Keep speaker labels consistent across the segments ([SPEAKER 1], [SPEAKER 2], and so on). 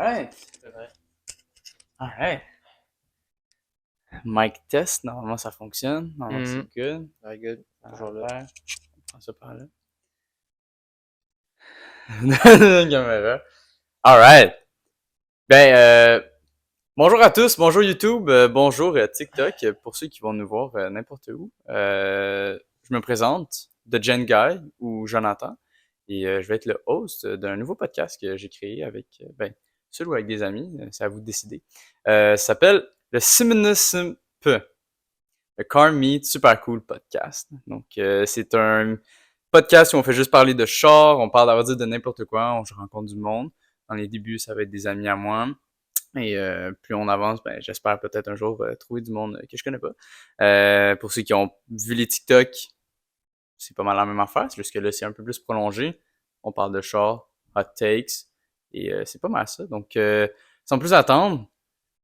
[SPEAKER 1] Alright.
[SPEAKER 2] C'est vrai.
[SPEAKER 1] Alright. Mic test, normalement ça fonctionne. Normalement c'est
[SPEAKER 2] Mhm.
[SPEAKER 1] good.
[SPEAKER 2] Very good. Toujours là.
[SPEAKER 1] Super. On prend ça par là. La caméra. Alright. Ben, bonjour à tous, bonjour YouTube, bonjour TikTok, pour ceux qui vont nous voir n'importe où. Je me présente, The Gen Guy ou Jonathan, et je vais être le host d'un nouveau podcast que j'ai créé avec, seul ou avec des amis, c'est à vous de décider. Ça s'appelle le Simnusp, le Car Meet Super Cool Podcast. Donc, c'est un podcast où on fait juste parler de char, on parle à vrai dire de n'importe quoi, on rencontre du monde. Dans les débuts, ça va être des amis à moi. Et plus on avance, ben, j'espère peut-être un jour trouver du monde que je connais pas. Pour ceux qui ont vu les TikTok, c'est pas mal la même affaire. C'est juste que là, c'est un peu plus prolongé. On parle de char, hot takes, et c'est pas mal ça. Donc, sans plus attendre,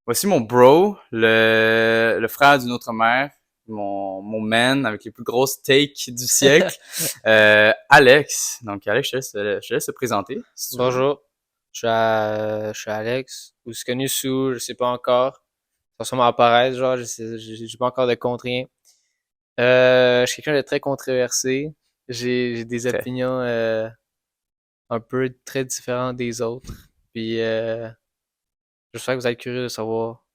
[SPEAKER 1] voici mon bro, le frère d'une autre mère, mon man avec les plus grosses takes du siècle, Alex. Donc, Alex, je te laisse te présenter, si tu veux.
[SPEAKER 2] Bonjour. Je suis Alex. Ou c'est connu sous, je sais pas encore. Ça va sûrement apparaître, genre, j'ai pas encore de contre rien. Je suis quelqu'un de très controversé. J'ai des
[SPEAKER 1] Très.
[SPEAKER 2] opinions un peu très différentes des autres. Puis j'espère que vous êtes curieux de savoir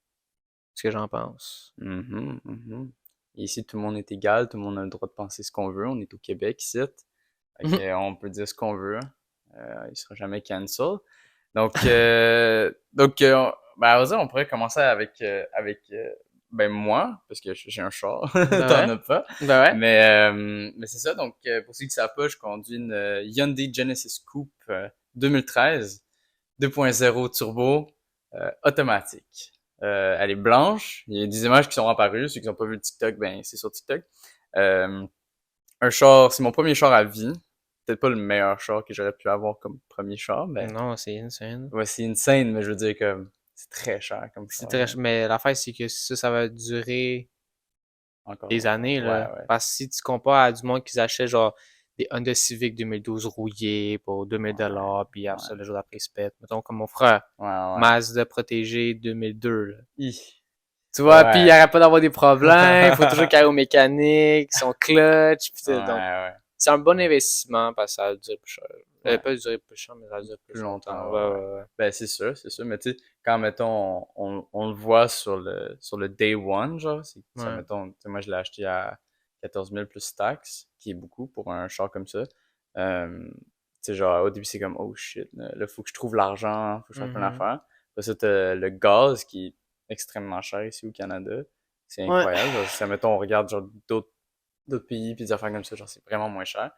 [SPEAKER 2] ce que j'en pense.
[SPEAKER 1] Mhm, mhm. Et ici, tout le monde est égal, tout le monde a le droit de penser ce qu'on veut. On est au Québec ici. Fait que, on peut dire ce qu'on veut. Il sera jamais cancel. Donc, ben, à vrai dire, on pourrait commencer avec moi, parce que j'ai un char.
[SPEAKER 2] Ben
[SPEAKER 1] T'en
[SPEAKER 2] ouais.
[SPEAKER 1] as pas.
[SPEAKER 2] Ben ouais.
[SPEAKER 1] Mais c'est ça. Donc, pour ceux qui ne savent pas, je conduis une Hyundai Genesis Coupe 2013, 2.0 turbo, automatique. Elle est blanche. Il y a des images qui sont apparues. Ceux qui n'ont pas vu le TikTok, ben c'est sur TikTok. Euh, un char, c'est mon premier char à vie. Peut-être pas le meilleur char que j'aurais pu avoir comme premier char, mais
[SPEAKER 2] Non, c'est insane.
[SPEAKER 1] ouais, c'est insane, mais je veux dire que c'est très cher comme
[SPEAKER 2] C'est
[SPEAKER 1] char,
[SPEAKER 2] très...
[SPEAKER 1] là.
[SPEAKER 2] Mais l'affaire, c'est que ça va durer
[SPEAKER 1] Encore
[SPEAKER 2] des
[SPEAKER 1] longtemps.
[SPEAKER 2] années,
[SPEAKER 1] Ouais,
[SPEAKER 2] là.
[SPEAKER 1] ouais.
[SPEAKER 2] Parce que si tu compares à du monde qui achètent genre des Honda Civic 2012 rouillés pour
[SPEAKER 1] Ouais,
[SPEAKER 2] 2000$, puis après ça,
[SPEAKER 1] ouais,
[SPEAKER 2] le jour d'après, ils se pètent. Mettons comme mon frère,
[SPEAKER 1] ouais, ouais.
[SPEAKER 2] Mazda protégé 2002, là.
[SPEAKER 1] Hi.
[SPEAKER 2] Tu vois, puis il
[SPEAKER 1] Ouais.
[SPEAKER 2] arrête pas d'avoir des problèmes, il faut toujours qu'il aille au mécanique, son clutch, puis
[SPEAKER 1] Ouais,
[SPEAKER 2] tout. Donc,
[SPEAKER 1] ouais.
[SPEAKER 2] c'est un bon investissement parce que ça va durer plus cher.
[SPEAKER 1] Ouais.
[SPEAKER 2] Pas durer plus cher, mais ça va durer
[SPEAKER 1] Plus
[SPEAKER 2] plus longtemps.
[SPEAKER 1] longtemps,
[SPEAKER 2] Ouais,
[SPEAKER 1] ouais, ouais.
[SPEAKER 2] ouais, ouais.
[SPEAKER 1] Ben, c'est sûr, c'est sûr. Mais tu sais, quand, mettons, on le voit sur le day one, genre, ça,
[SPEAKER 2] Ouais.
[SPEAKER 1] mettons, tu sais, moi, je l'ai acheté à 14 000 plus taxes, qui est beaucoup pour un char comme ça. Tu sais, genre, au début, c'est comme, oh shit, là, faut que je trouve l'argent, faut que je fasse plein
[SPEAKER 2] Mhm.
[SPEAKER 1] d'affaires. Après ça, t'as le gaz qui est extrêmement cher ici au Canada. C'est
[SPEAKER 2] Ouais.
[SPEAKER 1] incroyable. Genre, ça, mettons, on regarde, genre, d'autres pays, puis des affaires comme ça, genre, c'est vraiment moins cher.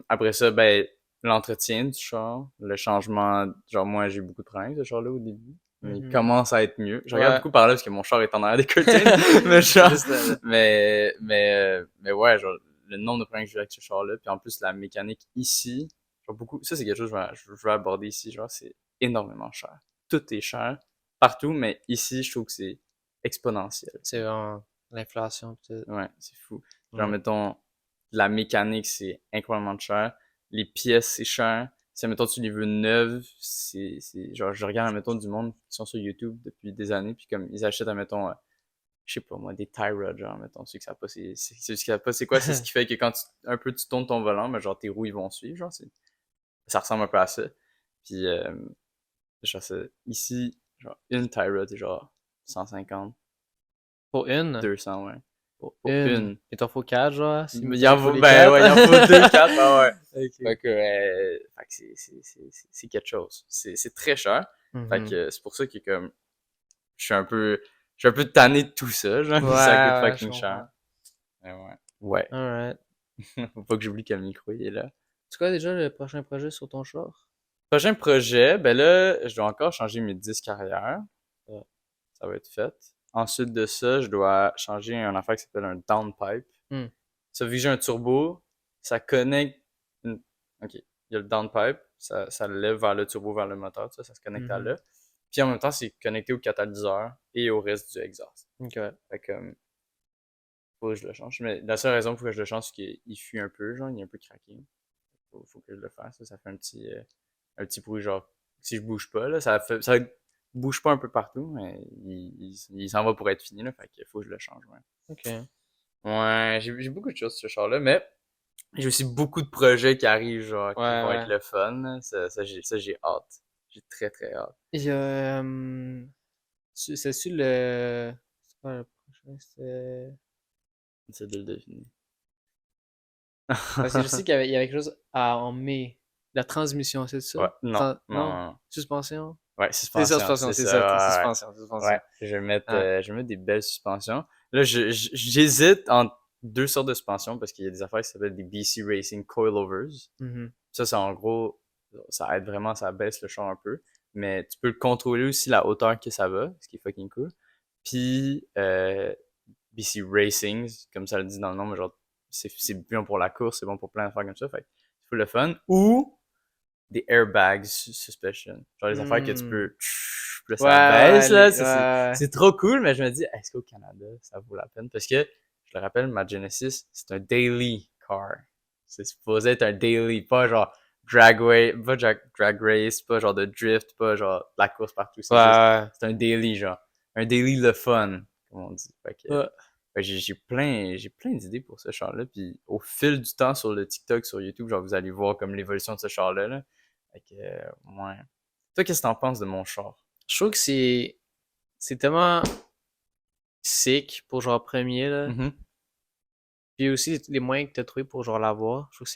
[SPEAKER 1] Après ça, ben, l'entretien du char, le changement, genre moi j'ai eu beaucoup de problèmes avec ce char-là au début, mais il
[SPEAKER 2] Mhm.
[SPEAKER 1] commence à être mieux. Je regarde
[SPEAKER 2] Ouais.
[SPEAKER 1] beaucoup par là parce que mon char est en arrière des curtains, le char.
[SPEAKER 2] Juste là.
[SPEAKER 1] Mais ouais, genre le nombre de problèmes que j'ai eu avec ce char-là, puis en plus la mécanique ici, genre beaucoup, ça c'est quelque chose que je veux aborder ici, genre c'est énormément cher. Tout est cher, partout, mais ici je trouve que c'est exponentiel.
[SPEAKER 2] C'est vraiment l'inflation, pis tout.
[SPEAKER 1] Ouais, c'est fou. Genre,
[SPEAKER 2] Ouais.
[SPEAKER 1] mettons, la mécanique, c'est incroyablement cher. Les pièces, c'est cher. Si, mettons, tu les veux neuves, genre, je regarde, mettons, du monde qui sont sur YouTube depuis des années, puis comme, ils achètent, mettons, je sais pas, moi, des tie rods, genre, mettons, ceux qui savent pas, ceux qui savent pas, c'est quoi? C'est ce qui fait que quand un peu tu tournes ton volant, mais genre, tes roues, ils vont suivre, genre, ça ressemble un peu à ça. Puis, genre, ici, genre, une tie rod, c'est genre 150,
[SPEAKER 2] Pour une?
[SPEAKER 1] 200, ouais. Pour
[SPEAKER 2] Une.
[SPEAKER 1] une.
[SPEAKER 2] Il t'en faut quatre, genre, si
[SPEAKER 1] Il
[SPEAKER 2] mettons
[SPEAKER 1] en
[SPEAKER 2] il faut
[SPEAKER 1] faut,
[SPEAKER 2] les
[SPEAKER 1] ben
[SPEAKER 2] quatre.
[SPEAKER 1] ouais, il en faut deux, quatre, ah ouais.
[SPEAKER 2] Ok.
[SPEAKER 1] Fait que c'est quelque chose. C'est très cher. Fait
[SPEAKER 2] Mhm.
[SPEAKER 1] que c'est pour ça que comme, je suis un peu, je suis un peu tanné de tout ça, genre,
[SPEAKER 2] Ouais,
[SPEAKER 1] ça coûte
[SPEAKER 2] ouais, je
[SPEAKER 1] fucking cher.
[SPEAKER 2] comprends.
[SPEAKER 1] Mais ouais. Ouais.
[SPEAKER 2] Alright.
[SPEAKER 1] Faut pas que j'oublie que le micro, il est là.
[SPEAKER 2] C'est quoi déjà le prochain projet sur ton char?
[SPEAKER 1] Prochain projet, ben là, je dois encore changer mes disques arrière.
[SPEAKER 2] Ouais.
[SPEAKER 1] Ça va être fait. Ensuite de ça, je dois changer un affaire qui s'appelle un downpipe.
[SPEAKER 2] Hmm.
[SPEAKER 1] Ça, vu que j'ai un turbo, ça connecte. Ok, il y a le downpipe, ça le lève vers le turbo, vers le moteur, ça se connecte à
[SPEAKER 2] Mhm.
[SPEAKER 1] là. Puis en même temps, c'est connecté au catalyseur et au reste du exhaust.
[SPEAKER 2] Ok.
[SPEAKER 1] Fait que, faut que je le change. Mais la seule raison pour que je le change, c'est qu'il fuit un peu, genre, il est un peu craqué. Faut que je le fasse. Ça fait un petit bruit, genre, si je bouge pas, là, ça bouge pas un peu partout, mais il s'en va pour être fini, là, fait qu'il faut que je le change, ouais.
[SPEAKER 2] Ok.
[SPEAKER 1] Ouais, j'ai beaucoup de choses sur ce char-là, mais j'ai aussi beaucoup de projets qui arrivent, genre,
[SPEAKER 2] Ouais,
[SPEAKER 1] qui vont être
[SPEAKER 2] ouais.
[SPEAKER 1] le fun, là. Ça, j'ai hâte. J'ai très, très hâte.
[SPEAKER 2] Il y a, c'est-tu le, c'est quoi le prochain?
[SPEAKER 1] C'est de le deviner.
[SPEAKER 2] Parce que je sais il y avait quelque chose en mai. La transmission, c'est ça?
[SPEAKER 1] Ouais, non, non,
[SPEAKER 2] Non?
[SPEAKER 1] non, non.
[SPEAKER 2] Suspension?
[SPEAKER 1] Ouais,
[SPEAKER 2] C'est ça,
[SPEAKER 1] suspension,
[SPEAKER 2] suspension,
[SPEAKER 1] c'est
[SPEAKER 2] c'est ça, ok,
[SPEAKER 1] ça, ouais,
[SPEAKER 2] suspension,
[SPEAKER 1] ouais. Ouais,
[SPEAKER 2] suspension. Ouais.
[SPEAKER 1] je vais mettre des belles suspensions. Là, j'hésite entre deux sortes de suspensions parce qu'il y a des affaires qui s'appellent des BC Racing Coilovers.
[SPEAKER 2] Mhm.
[SPEAKER 1] Ça, c'est en gros, ça aide vraiment, ça baisse le char un peu. Mais tu peux le contrôler aussi la hauteur que ça va, ce qui est fucking cool. Puis, BC Racing, comme ça le dit dans le nom, mais genre, c'est bien pour la course, c'est bon pour plein d'affaires comme ça. Fait que c'est full le fun. Ou des airbags suspension. Genre les affaires que tu
[SPEAKER 2] Hmm.
[SPEAKER 1] peux. Là,
[SPEAKER 2] Ouais,
[SPEAKER 1] ça baisse, là.
[SPEAKER 2] ouais.
[SPEAKER 1] C'est trop cool, mais je me dis, est-ce qu'au Canada, ça vaut la peine? Parce que, je le rappelle, ma Genesis, c'est un daily car. C'est supposé être un daily, pas genre drag race, pas genre de drift, pas genre la course partout.
[SPEAKER 2] Ouais, ouais.
[SPEAKER 1] C'est un daily, genre. Un daily le fun, comme on dit.
[SPEAKER 2] Ouais.
[SPEAKER 1] Fait que j'ai plein d'idées pour ce char-là. Puis au fil du temps sur le TikTok, sur YouTube, genre vous allez voir comme l'évolution de ce char-là, là. Fait que, ouais. Toi, qu'est-ce que t'en penses de mon char?
[SPEAKER 2] Je trouve que c'est tellement sick pour genre premier, là.
[SPEAKER 1] Mhm.
[SPEAKER 2] Puis aussi, les moyens que t'as trouvé pour genre l'avoir, je trouve que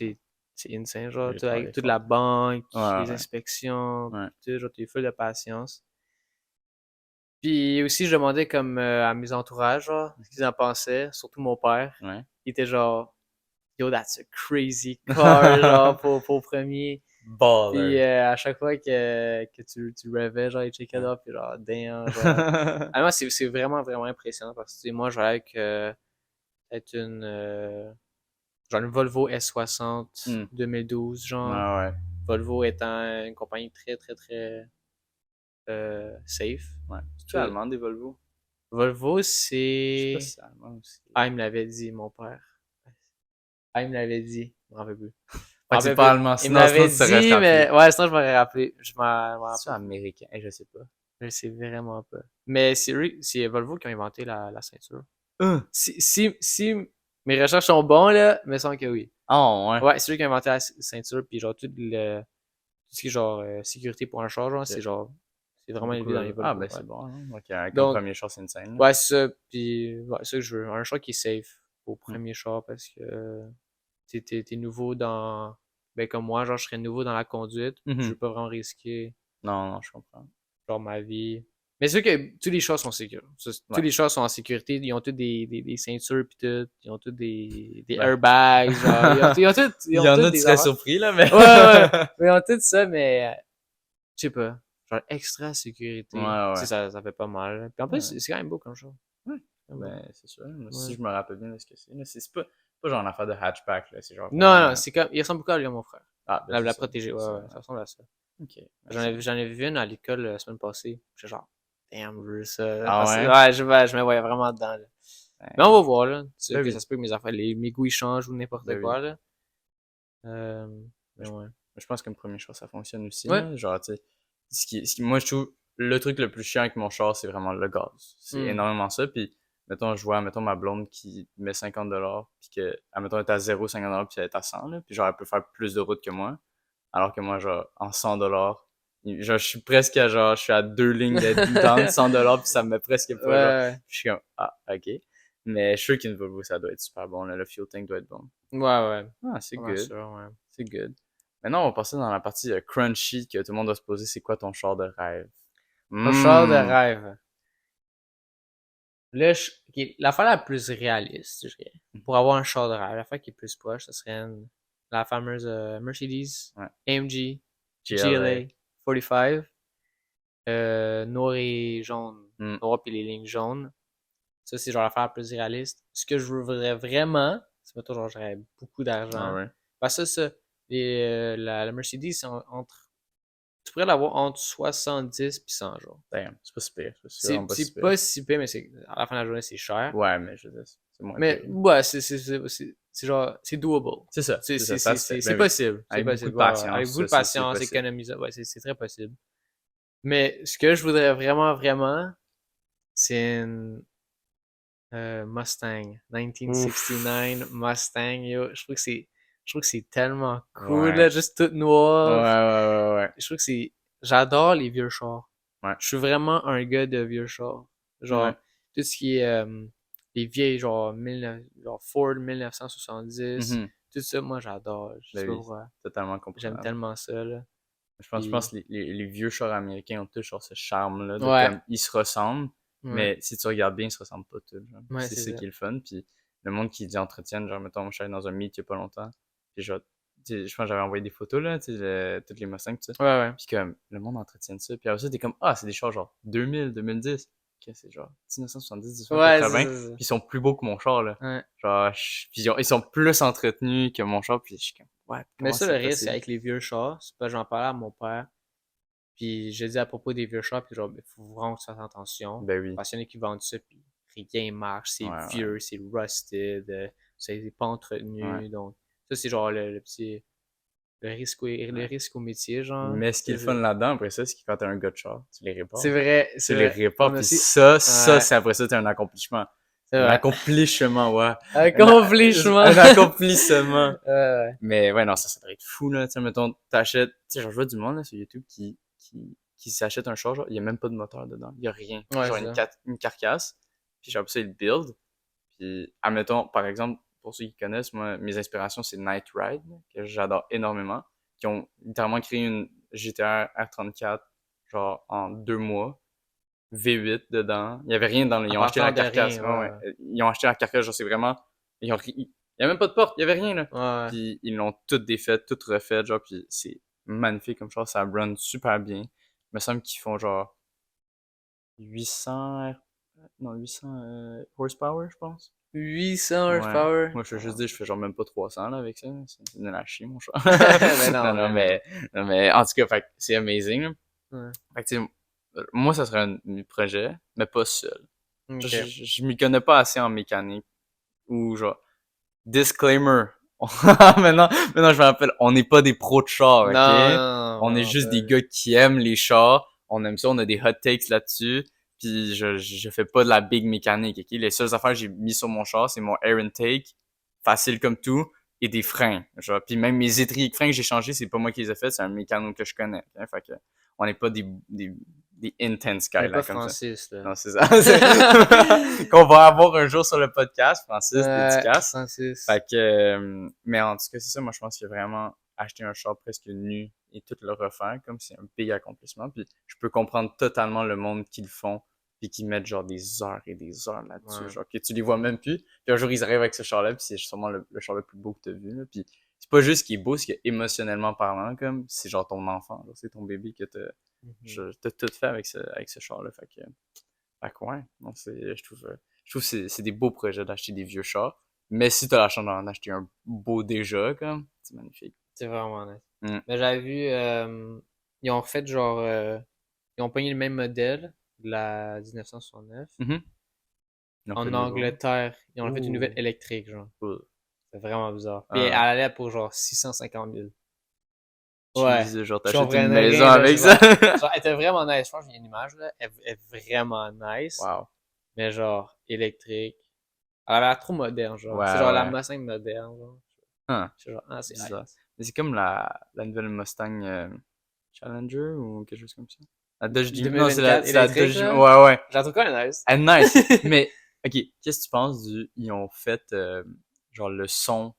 [SPEAKER 2] c'est insane, genre,
[SPEAKER 1] J'ai
[SPEAKER 2] tout avec
[SPEAKER 1] travaillé
[SPEAKER 2] toute
[SPEAKER 1] fort.
[SPEAKER 2] la banque,
[SPEAKER 1] Ouais,
[SPEAKER 2] les
[SPEAKER 1] ouais,
[SPEAKER 2] inspections,
[SPEAKER 1] ouais.
[SPEAKER 2] tout, genre, t'es full de patience. Puis aussi, je demandais comme à mes entourages, genre, ce qu'ils en pensaient, surtout mon père.
[SPEAKER 1] Ouais.
[SPEAKER 2] Il était genre, yo, that's a crazy car, genre, pour premier. Puis
[SPEAKER 1] Baller.
[SPEAKER 2] à chaque fois que tu rêvais, genre, il checkait
[SPEAKER 1] Ouais.
[SPEAKER 2] là, puis genre, damn, genre. Ah, moi, c'est vraiment, vraiment impressionnant parce que, tu sais, moi, je rêve avec peut-être genre une Volvo S60
[SPEAKER 1] Hmm.
[SPEAKER 2] 2012, genre.
[SPEAKER 1] Ouais, ouais.
[SPEAKER 2] Volvo étant une compagnie très, très, très safe.
[SPEAKER 1] Ouais. C'est-tu
[SPEAKER 2] Tout-
[SPEAKER 1] allemand des Volvo?
[SPEAKER 2] Volvo,
[SPEAKER 1] Je sais pas
[SPEAKER 2] c'est.
[SPEAKER 1] si c'est allemand aussi.
[SPEAKER 2] Ah, il me l'avait dit, mon père. Ah, il me l'avait dit. Je m'en rappelle plus. Je
[SPEAKER 1] Fait
[SPEAKER 2] m'en
[SPEAKER 1] que c'est
[SPEAKER 2] rappelle
[SPEAKER 1] pas
[SPEAKER 2] plus.
[SPEAKER 1] allemand,
[SPEAKER 2] Il me
[SPEAKER 1] sinon
[SPEAKER 2] l'avait
[SPEAKER 1] tu serais
[SPEAKER 2] dit,
[SPEAKER 1] rappelé.
[SPEAKER 2] mais. Ouais, sinon, je m'aurais rappelé. M'en
[SPEAKER 1] C'est-tu
[SPEAKER 2] rappelle.
[SPEAKER 1] américain? Je sais pas.
[SPEAKER 2] Je sais vraiment pas. Mais c'est Volvo qui a inventé la ceinture. Si mes recherches sont bonnes, là, il me semble que oui.
[SPEAKER 1] Oh, ouais.
[SPEAKER 2] Ouais, c'est lui qui a inventé la ceinture, puis genre, tout ce qui est genre sécurité pour un char, genre,
[SPEAKER 1] Ok.
[SPEAKER 2] c'est vraiment
[SPEAKER 1] Beaucoup,
[SPEAKER 2] élevé dans les
[SPEAKER 1] ah,
[SPEAKER 2] Volvo.
[SPEAKER 1] ben
[SPEAKER 2] Ouais.
[SPEAKER 1] c'est bon, hein. Donc, comme
[SPEAKER 2] Donc,
[SPEAKER 1] premier char, c'est une scène, là.
[SPEAKER 2] ouais, c'est ça. Puis, ouais, c'est ça que je veux. Un char qui est safe au
[SPEAKER 1] Hmm.
[SPEAKER 2] premier char parce que t'es nouveau dans. Ben, comme moi, genre, je serais nouveau dans la conduite. Je
[SPEAKER 1] Mhm.
[SPEAKER 2] veux pas vraiment risquer,
[SPEAKER 1] Non, non, je comprends.
[SPEAKER 2] genre, ma vie. Mais c'est sûr que tous les chars sont sécures. Tous
[SPEAKER 1] Ouais.
[SPEAKER 2] les chars sont en sécurité. Ils ont tous des ceintures, pis tout. Ils ont tous des
[SPEAKER 1] Ben.
[SPEAKER 2] airbags, genre. Ils
[SPEAKER 1] Il y
[SPEAKER 2] ont
[SPEAKER 1] en
[SPEAKER 2] tous
[SPEAKER 1] a, tu
[SPEAKER 2] des
[SPEAKER 1] serais
[SPEAKER 2] affaires.
[SPEAKER 1] surpris, là, mais.
[SPEAKER 2] Ouais, ouais. Mais ils ont tout ça, mais je sais pas. Genre, extra
[SPEAKER 1] Ouais,
[SPEAKER 2] sécurité. Tu sais,
[SPEAKER 1] ouais.
[SPEAKER 2] ça fait pas mal. Puis en plus,
[SPEAKER 1] Ouais.
[SPEAKER 2] c'est quand même beau comme char.
[SPEAKER 1] Ouais.
[SPEAKER 2] Quand même beau.
[SPEAKER 1] Ben, c'est sûr. Moi, si
[SPEAKER 2] Ouais.
[SPEAKER 1] je me rappelle bien de ce que c'est, là, c'est pas genre une affaire de hatchback, là. C'est genre
[SPEAKER 2] Non,
[SPEAKER 1] vraiment.
[SPEAKER 2] non, c'est comme. Il ressemble beaucoup à lui, à mon frère.
[SPEAKER 1] Ah, ben,
[SPEAKER 2] La,
[SPEAKER 1] c'est
[SPEAKER 2] la
[SPEAKER 1] ça.
[SPEAKER 2] protéger,
[SPEAKER 1] C'est
[SPEAKER 2] ouais,
[SPEAKER 1] ça,
[SPEAKER 2] ouais,
[SPEAKER 1] ouais.
[SPEAKER 2] ça ressemble à ça.
[SPEAKER 1] Ok. Ben,
[SPEAKER 2] J'en ai vu une à l'école la semaine passée. J'étais genre, damn, je veux ça.
[SPEAKER 1] ah,
[SPEAKER 2] Parce que,
[SPEAKER 1] ouais?
[SPEAKER 2] ouais, je me voyais vraiment dedans, là. Mais on
[SPEAKER 1] Ben,
[SPEAKER 2] va voir, là. Tu sais
[SPEAKER 1] ben
[SPEAKER 2] que ça
[SPEAKER 1] oui.
[SPEAKER 2] se peut que mes affaires, mes goûts ils changent ou n'importe
[SPEAKER 1] Ben oui.
[SPEAKER 2] quoi, là. Euh,
[SPEAKER 1] Ben,
[SPEAKER 2] mais ouais.
[SPEAKER 1] je pense que comme premier char, ça fonctionne aussi,
[SPEAKER 2] Ouais.
[SPEAKER 1] là. Genre, tu sais. Moi, je trouve, le truc le plus chiant avec mon char, c'est vraiment le gaz. C'est
[SPEAKER 2] Hmm.
[SPEAKER 1] énormément ça. Puis, mettons, je vois, mettons, ma blonde qui met 50$, puis que, admettons, elle est à 0, 50$, puis elle est à 100, là. Puis, genre, elle peut faire plus de route que moi. Alors que moi, genre, en 100$, genre, je suis presque à, genre, je suis à 2 lignes d'être dans le 100$, puis ça me met presque pas, genre.
[SPEAKER 2] Ouais,
[SPEAKER 1] Je suis comme, ah, ok. Mais je suis sûr qu'une Volvo, ça doit être super bon, là. Le fuel tank doit être bon.
[SPEAKER 2] ouais, ouais.
[SPEAKER 1] Ah, c'est
[SPEAKER 2] Pas mal
[SPEAKER 1] good.
[SPEAKER 2] sûr, ouais.
[SPEAKER 1] C'est good. Maintenant, on va passer dans la partie crunchy que tout le monde doit se poser. C'est quoi ton char de rêve?
[SPEAKER 2] Mon char de
[SPEAKER 1] Mmh.
[SPEAKER 2] rêve. Là, ok, l'affaire la plus réaliste, je dirais, pour avoir un char de rêve, l'affaire qui est plus proche, ce serait la fameuse Mercedes
[SPEAKER 1] Ouais.
[SPEAKER 2] AMG
[SPEAKER 1] GLA.
[SPEAKER 2] GLA 45, noir et jaune,
[SPEAKER 1] Mm.
[SPEAKER 2] noir puis les lignes jaunes. Ça, c'est genre l'affaire la plus réaliste. Ce que je voudrais vraiment, c'est mettons genre j'aurais beaucoup
[SPEAKER 1] Ah
[SPEAKER 2] d'argent.
[SPEAKER 1] ouais.
[SPEAKER 2] Parce que ça, la Mercedes, c'est entre, tu pourrais l'avoir entre 70 puis 100 jours.
[SPEAKER 1] Damn, c'est pas si pire. C'est
[SPEAKER 2] C'est
[SPEAKER 1] vraiment pas si
[SPEAKER 2] c'est
[SPEAKER 1] pire.
[SPEAKER 2] pas si pire, mais à la fin de la journée, c'est cher.
[SPEAKER 1] Ouais, mais je veux dire, c'est moins
[SPEAKER 2] Mais
[SPEAKER 1] pire.
[SPEAKER 2] ouais, c'est genre, c'est doable.
[SPEAKER 1] C'est ça. Ça se fait.
[SPEAKER 2] C'est
[SPEAKER 1] Ben oui.
[SPEAKER 2] possible. C'est
[SPEAKER 1] Avec beaucoup
[SPEAKER 2] possible.
[SPEAKER 1] de
[SPEAKER 2] Ouais, ouais.
[SPEAKER 1] patience,
[SPEAKER 2] Avec beaucoup de
[SPEAKER 1] ça, c'est
[SPEAKER 2] patience,
[SPEAKER 1] possible.
[SPEAKER 2] économiser. Ouais, c'est très possible. Mais ce que je voudrais vraiment, vraiment, c'est une Mustang.
[SPEAKER 1] Ouf.
[SPEAKER 2] 1969 Mustang, yo. Je trouve que c'est tellement cool,
[SPEAKER 1] Ouais.
[SPEAKER 2] là, juste tout
[SPEAKER 1] Ouais, ouais,
[SPEAKER 2] noir.
[SPEAKER 1] ouais, ouais.
[SPEAKER 2] Je trouve que c'est, j'adore les vieux chars.
[SPEAKER 1] Ouais.
[SPEAKER 2] Je suis vraiment un gars de vieux chars.
[SPEAKER 1] Ouais.
[SPEAKER 2] Genre, tout ce qui est, les vieilles, genre, genre Ford 1970,
[SPEAKER 1] Mhm.
[SPEAKER 2] tout ça, moi, j'adore. Je sais
[SPEAKER 1] Ben
[SPEAKER 2] pas
[SPEAKER 1] oui,
[SPEAKER 2] pourquoi.
[SPEAKER 1] totalement
[SPEAKER 2] J'aime
[SPEAKER 1] comprenable.
[SPEAKER 2] tellement ça, là.
[SPEAKER 1] Je pense
[SPEAKER 2] Puis,
[SPEAKER 1] que les vieux chars américains ont tous genre ce charme-là de
[SPEAKER 2] ouais,
[SPEAKER 1] comme ils se ressemblent,
[SPEAKER 2] ouais,
[SPEAKER 1] mais si tu regardes bien, ils se ressemblent pas tous. Genre.
[SPEAKER 2] ouais,
[SPEAKER 1] C'est
[SPEAKER 2] c'est
[SPEAKER 1] ça
[SPEAKER 2] ça.
[SPEAKER 1] qui est le fun. Puis le monde qui dit entretiennent, genre mettons, je suis allé dans un meet il y a pas longtemps, puis genre, tu sais, je pense que j'avais envoyé des photos là, tu sais, toutes les Mustangs, tout ça.
[SPEAKER 2] Ouais, ouais.
[SPEAKER 1] Puis comme le monde entretient ça, puis après ça t'es comme ah c'est des chars genre 2000, 2010, ok c'est genre 1970,
[SPEAKER 2] Ouais, c'est
[SPEAKER 1] 1980,
[SPEAKER 2] ça,
[SPEAKER 1] puis
[SPEAKER 2] c'est ça.
[SPEAKER 1] ils sont plus beaux que mon char là.
[SPEAKER 2] Ouais.
[SPEAKER 1] Genre puis ils sont plus entretenus que mon char, puis je suis comme ouais
[SPEAKER 2] Mais
[SPEAKER 1] comment
[SPEAKER 2] ça, le
[SPEAKER 1] c'est
[SPEAKER 2] risque
[SPEAKER 1] possible?
[SPEAKER 2] avec les vieux chars, c'est pas, j'en parlais à mon père, puis je dis à propos des vieux chars, puis genre, il faut vraiment que tu fasses attention.
[SPEAKER 1] Ben oui,
[SPEAKER 2] Parce qu'il y en a qui vendent ça, puis rien marche,
[SPEAKER 1] ouais
[SPEAKER 2] c'est
[SPEAKER 1] ouais
[SPEAKER 2] vieux, c'est rusted, c'est pas
[SPEAKER 1] ouais.
[SPEAKER 2] entretenu. Donc, ça, c'est genre le petit, le
[SPEAKER 1] Ouais.
[SPEAKER 2] risque au métier, genre.
[SPEAKER 1] Mais ce qui est
[SPEAKER 2] Ça,
[SPEAKER 1] le fun
[SPEAKER 2] c'est
[SPEAKER 1] là-dedans, après ça, c'est que quand t'es un gars de char, tu les
[SPEAKER 2] c'est
[SPEAKER 1] répares.
[SPEAKER 2] vrai,
[SPEAKER 1] Tu
[SPEAKER 2] c'est
[SPEAKER 1] les
[SPEAKER 2] vrai.
[SPEAKER 1] répares,
[SPEAKER 2] On a
[SPEAKER 1] puis
[SPEAKER 2] aussi,
[SPEAKER 1] ça,
[SPEAKER 2] ouais,
[SPEAKER 1] c'est après ça, t'as un accomplissement.
[SPEAKER 2] c'est
[SPEAKER 1] Un
[SPEAKER 2] vrai.
[SPEAKER 1] accomplissement, ouais. Un, a-
[SPEAKER 2] Accomplissement!
[SPEAKER 1] un accomplissement.
[SPEAKER 2] Ouais,
[SPEAKER 1] Mais ouais, non, ça devrait être fou, là. Tu sais, mettons, t'achètes, tu sais, genre, je vois du monde, là, sur YouTube qui s'achète un char, genre, il y a même pas de moteur dedans. Il y a rien.
[SPEAKER 2] ouais,
[SPEAKER 1] Genre,
[SPEAKER 2] c'est ça.
[SPEAKER 1] une carcasse. Puis, genre, après ça, il le build. Puis, admettons, par exemple, pour ceux qui connaissent, moi, mes inspirations, c'est Night Ride, là, que j'adore énormément, qui ont littéralement créé une GTR R34, genre, en 2 mois, V8 dedans. Il y avait rien dans le,
[SPEAKER 2] En
[SPEAKER 1] ils ont acheté la
[SPEAKER 2] partant de
[SPEAKER 1] carcasse.
[SPEAKER 2] rien,
[SPEAKER 1] Ouais, ouais.
[SPEAKER 2] ouais,
[SPEAKER 1] Ils ont acheté la carcasse, genre, c'est vraiment, il y a même pas de porte, il y avait rien, là.
[SPEAKER 2] ouais. Ouais.
[SPEAKER 1] Puis, ils l'ont tout défait, tout refait, genre, puis c'est magnifique comme chose, ça run super bien. Il me semble qu'ils font, genre, 800, non, 800 horsepower, je pense.
[SPEAKER 2] 800
[SPEAKER 1] Ouais.
[SPEAKER 2] horsepower.
[SPEAKER 1] Moi, je veux juste dire, je fais genre même pas 300 là, avec ça. C'est de la chier, mon chat.
[SPEAKER 2] Mais
[SPEAKER 1] Non,
[SPEAKER 2] non,
[SPEAKER 1] non,
[SPEAKER 2] mais non.
[SPEAKER 1] non, mais en tout cas, fait, que c'est amazing. Là.
[SPEAKER 2] Ouais.
[SPEAKER 1] Fait que, tu sais, moi, ça serait un projet, mais pas seul. Je,
[SPEAKER 2] Ok.
[SPEAKER 1] je, je m'y connais pas assez en mécanique. Ou genre, disclaimer. Maintenant, je me rappelle, on n'est pas des pros de char, ok?
[SPEAKER 2] Non, non, non,
[SPEAKER 1] On est
[SPEAKER 2] vraiment
[SPEAKER 1] juste
[SPEAKER 2] pas.
[SPEAKER 1] des gars qui aiment les chars. On aime ça, on a des hot takes là-dessus. Puis je fais pas de la big mécanique, ok? Les seules affaires que j'ai mis sur mon char, c'est mon air intake, facile comme tout, et des freins. Genre, puis même mes étriers de freins que j'ai changés, c'est pas moi qui les ai fait, c'est un mécano que je connais. Ok? Fait que on n'est pas des intense
[SPEAKER 2] On
[SPEAKER 1] guys
[SPEAKER 2] n'est pas
[SPEAKER 1] là comme ça.
[SPEAKER 2] Francis, là.
[SPEAKER 1] Non, c'est ça. Qu'on va avoir un jour sur le podcast, Francis, dédicace.
[SPEAKER 2] Francis.
[SPEAKER 1] Fait que, mais en tout cas, c'est ça. Moi, je pense qu'il y a vraiment acheter un char presque nu et tout le refaire, comme c'est un big accomplissement. Puis je peux comprendre totalement le monde qui le font, puis qui mettent genre des heures et des heures là-dessus.
[SPEAKER 2] Ouais.
[SPEAKER 1] Genre que tu les vois même plus. Puis un jour, ils arrivent avec ce char-là, puis c'est sûrement le char le plus beau que tu as vu. Là. Puis c'est pas juste qu'il est beau, c'est qu'émotionnellement parlant, comme c'est genre ton enfant, c'est ton bébé que
[SPEAKER 2] Mhm.
[SPEAKER 1] t'as tout fait avec ce char-là. Fait que ouais, non, je trouve que c'est des beaux projets d'acheter des vieux chars. Mais si t'as la chance d'en acheter un beau déjà, comme, c'est magnifique.
[SPEAKER 2] C'est vraiment nice.
[SPEAKER 1] Mm.
[SPEAKER 2] Mais j'avais vu, ils ont refait genre, ils ont pogné le même modèle de la 1969
[SPEAKER 1] Mhm. Ils l'ont fait
[SPEAKER 2] en
[SPEAKER 1] nouveau.
[SPEAKER 2] Angleterre. Ils ont fait une nouvelle
[SPEAKER 1] Ouh.
[SPEAKER 2] électrique, genre.
[SPEAKER 1] Ouh.
[SPEAKER 2] C'est vraiment bizarre. Puis elle
[SPEAKER 1] Ah,
[SPEAKER 2] allait pour genre 650 000. Ouais.
[SPEAKER 1] Jesus, genre
[SPEAKER 2] Je
[SPEAKER 1] t'achètes une
[SPEAKER 2] comprenais
[SPEAKER 1] maison
[SPEAKER 2] rien, là.
[SPEAKER 1] avec ça.
[SPEAKER 2] Genre, elle était vraiment nice. Je pense qu'il y a une image, là. Elle est vraiment nice.
[SPEAKER 1] Wow.
[SPEAKER 2] Mais genre, électrique. Elle a l'air trop moderne, genre. C'est
[SPEAKER 1] Ouais,
[SPEAKER 2] genre la
[SPEAKER 1] ouais.
[SPEAKER 2] Mustang moderne, genre.
[SPEAKER 1] Hein,
[SPEAKER 2] Je suis genre, ah, c'est
[SPEAKER 1] bizarre.
[SPEAKER 2] nice.
[SPEAKER 1] Mais c'est comme la nouvelle Mustang Challenger ou quelque chose comme ça. La Dodge Demon. Non,
[SPEAKER 2] 2024
[SPEAKER 1] c'est la
[SPEAKER 2] électrique,
[SPEAKER 1] Dodge Demon.
[SPEAKER 2] là.
[SPEAKER 1] Ouais, ouais.
[SPEAKER 2] Je la trouve quand même nice.
[SPEAKER 1] Elle est nice. Mais, ok, qu'est-ce que tu penses ils ont fait, genre, le son,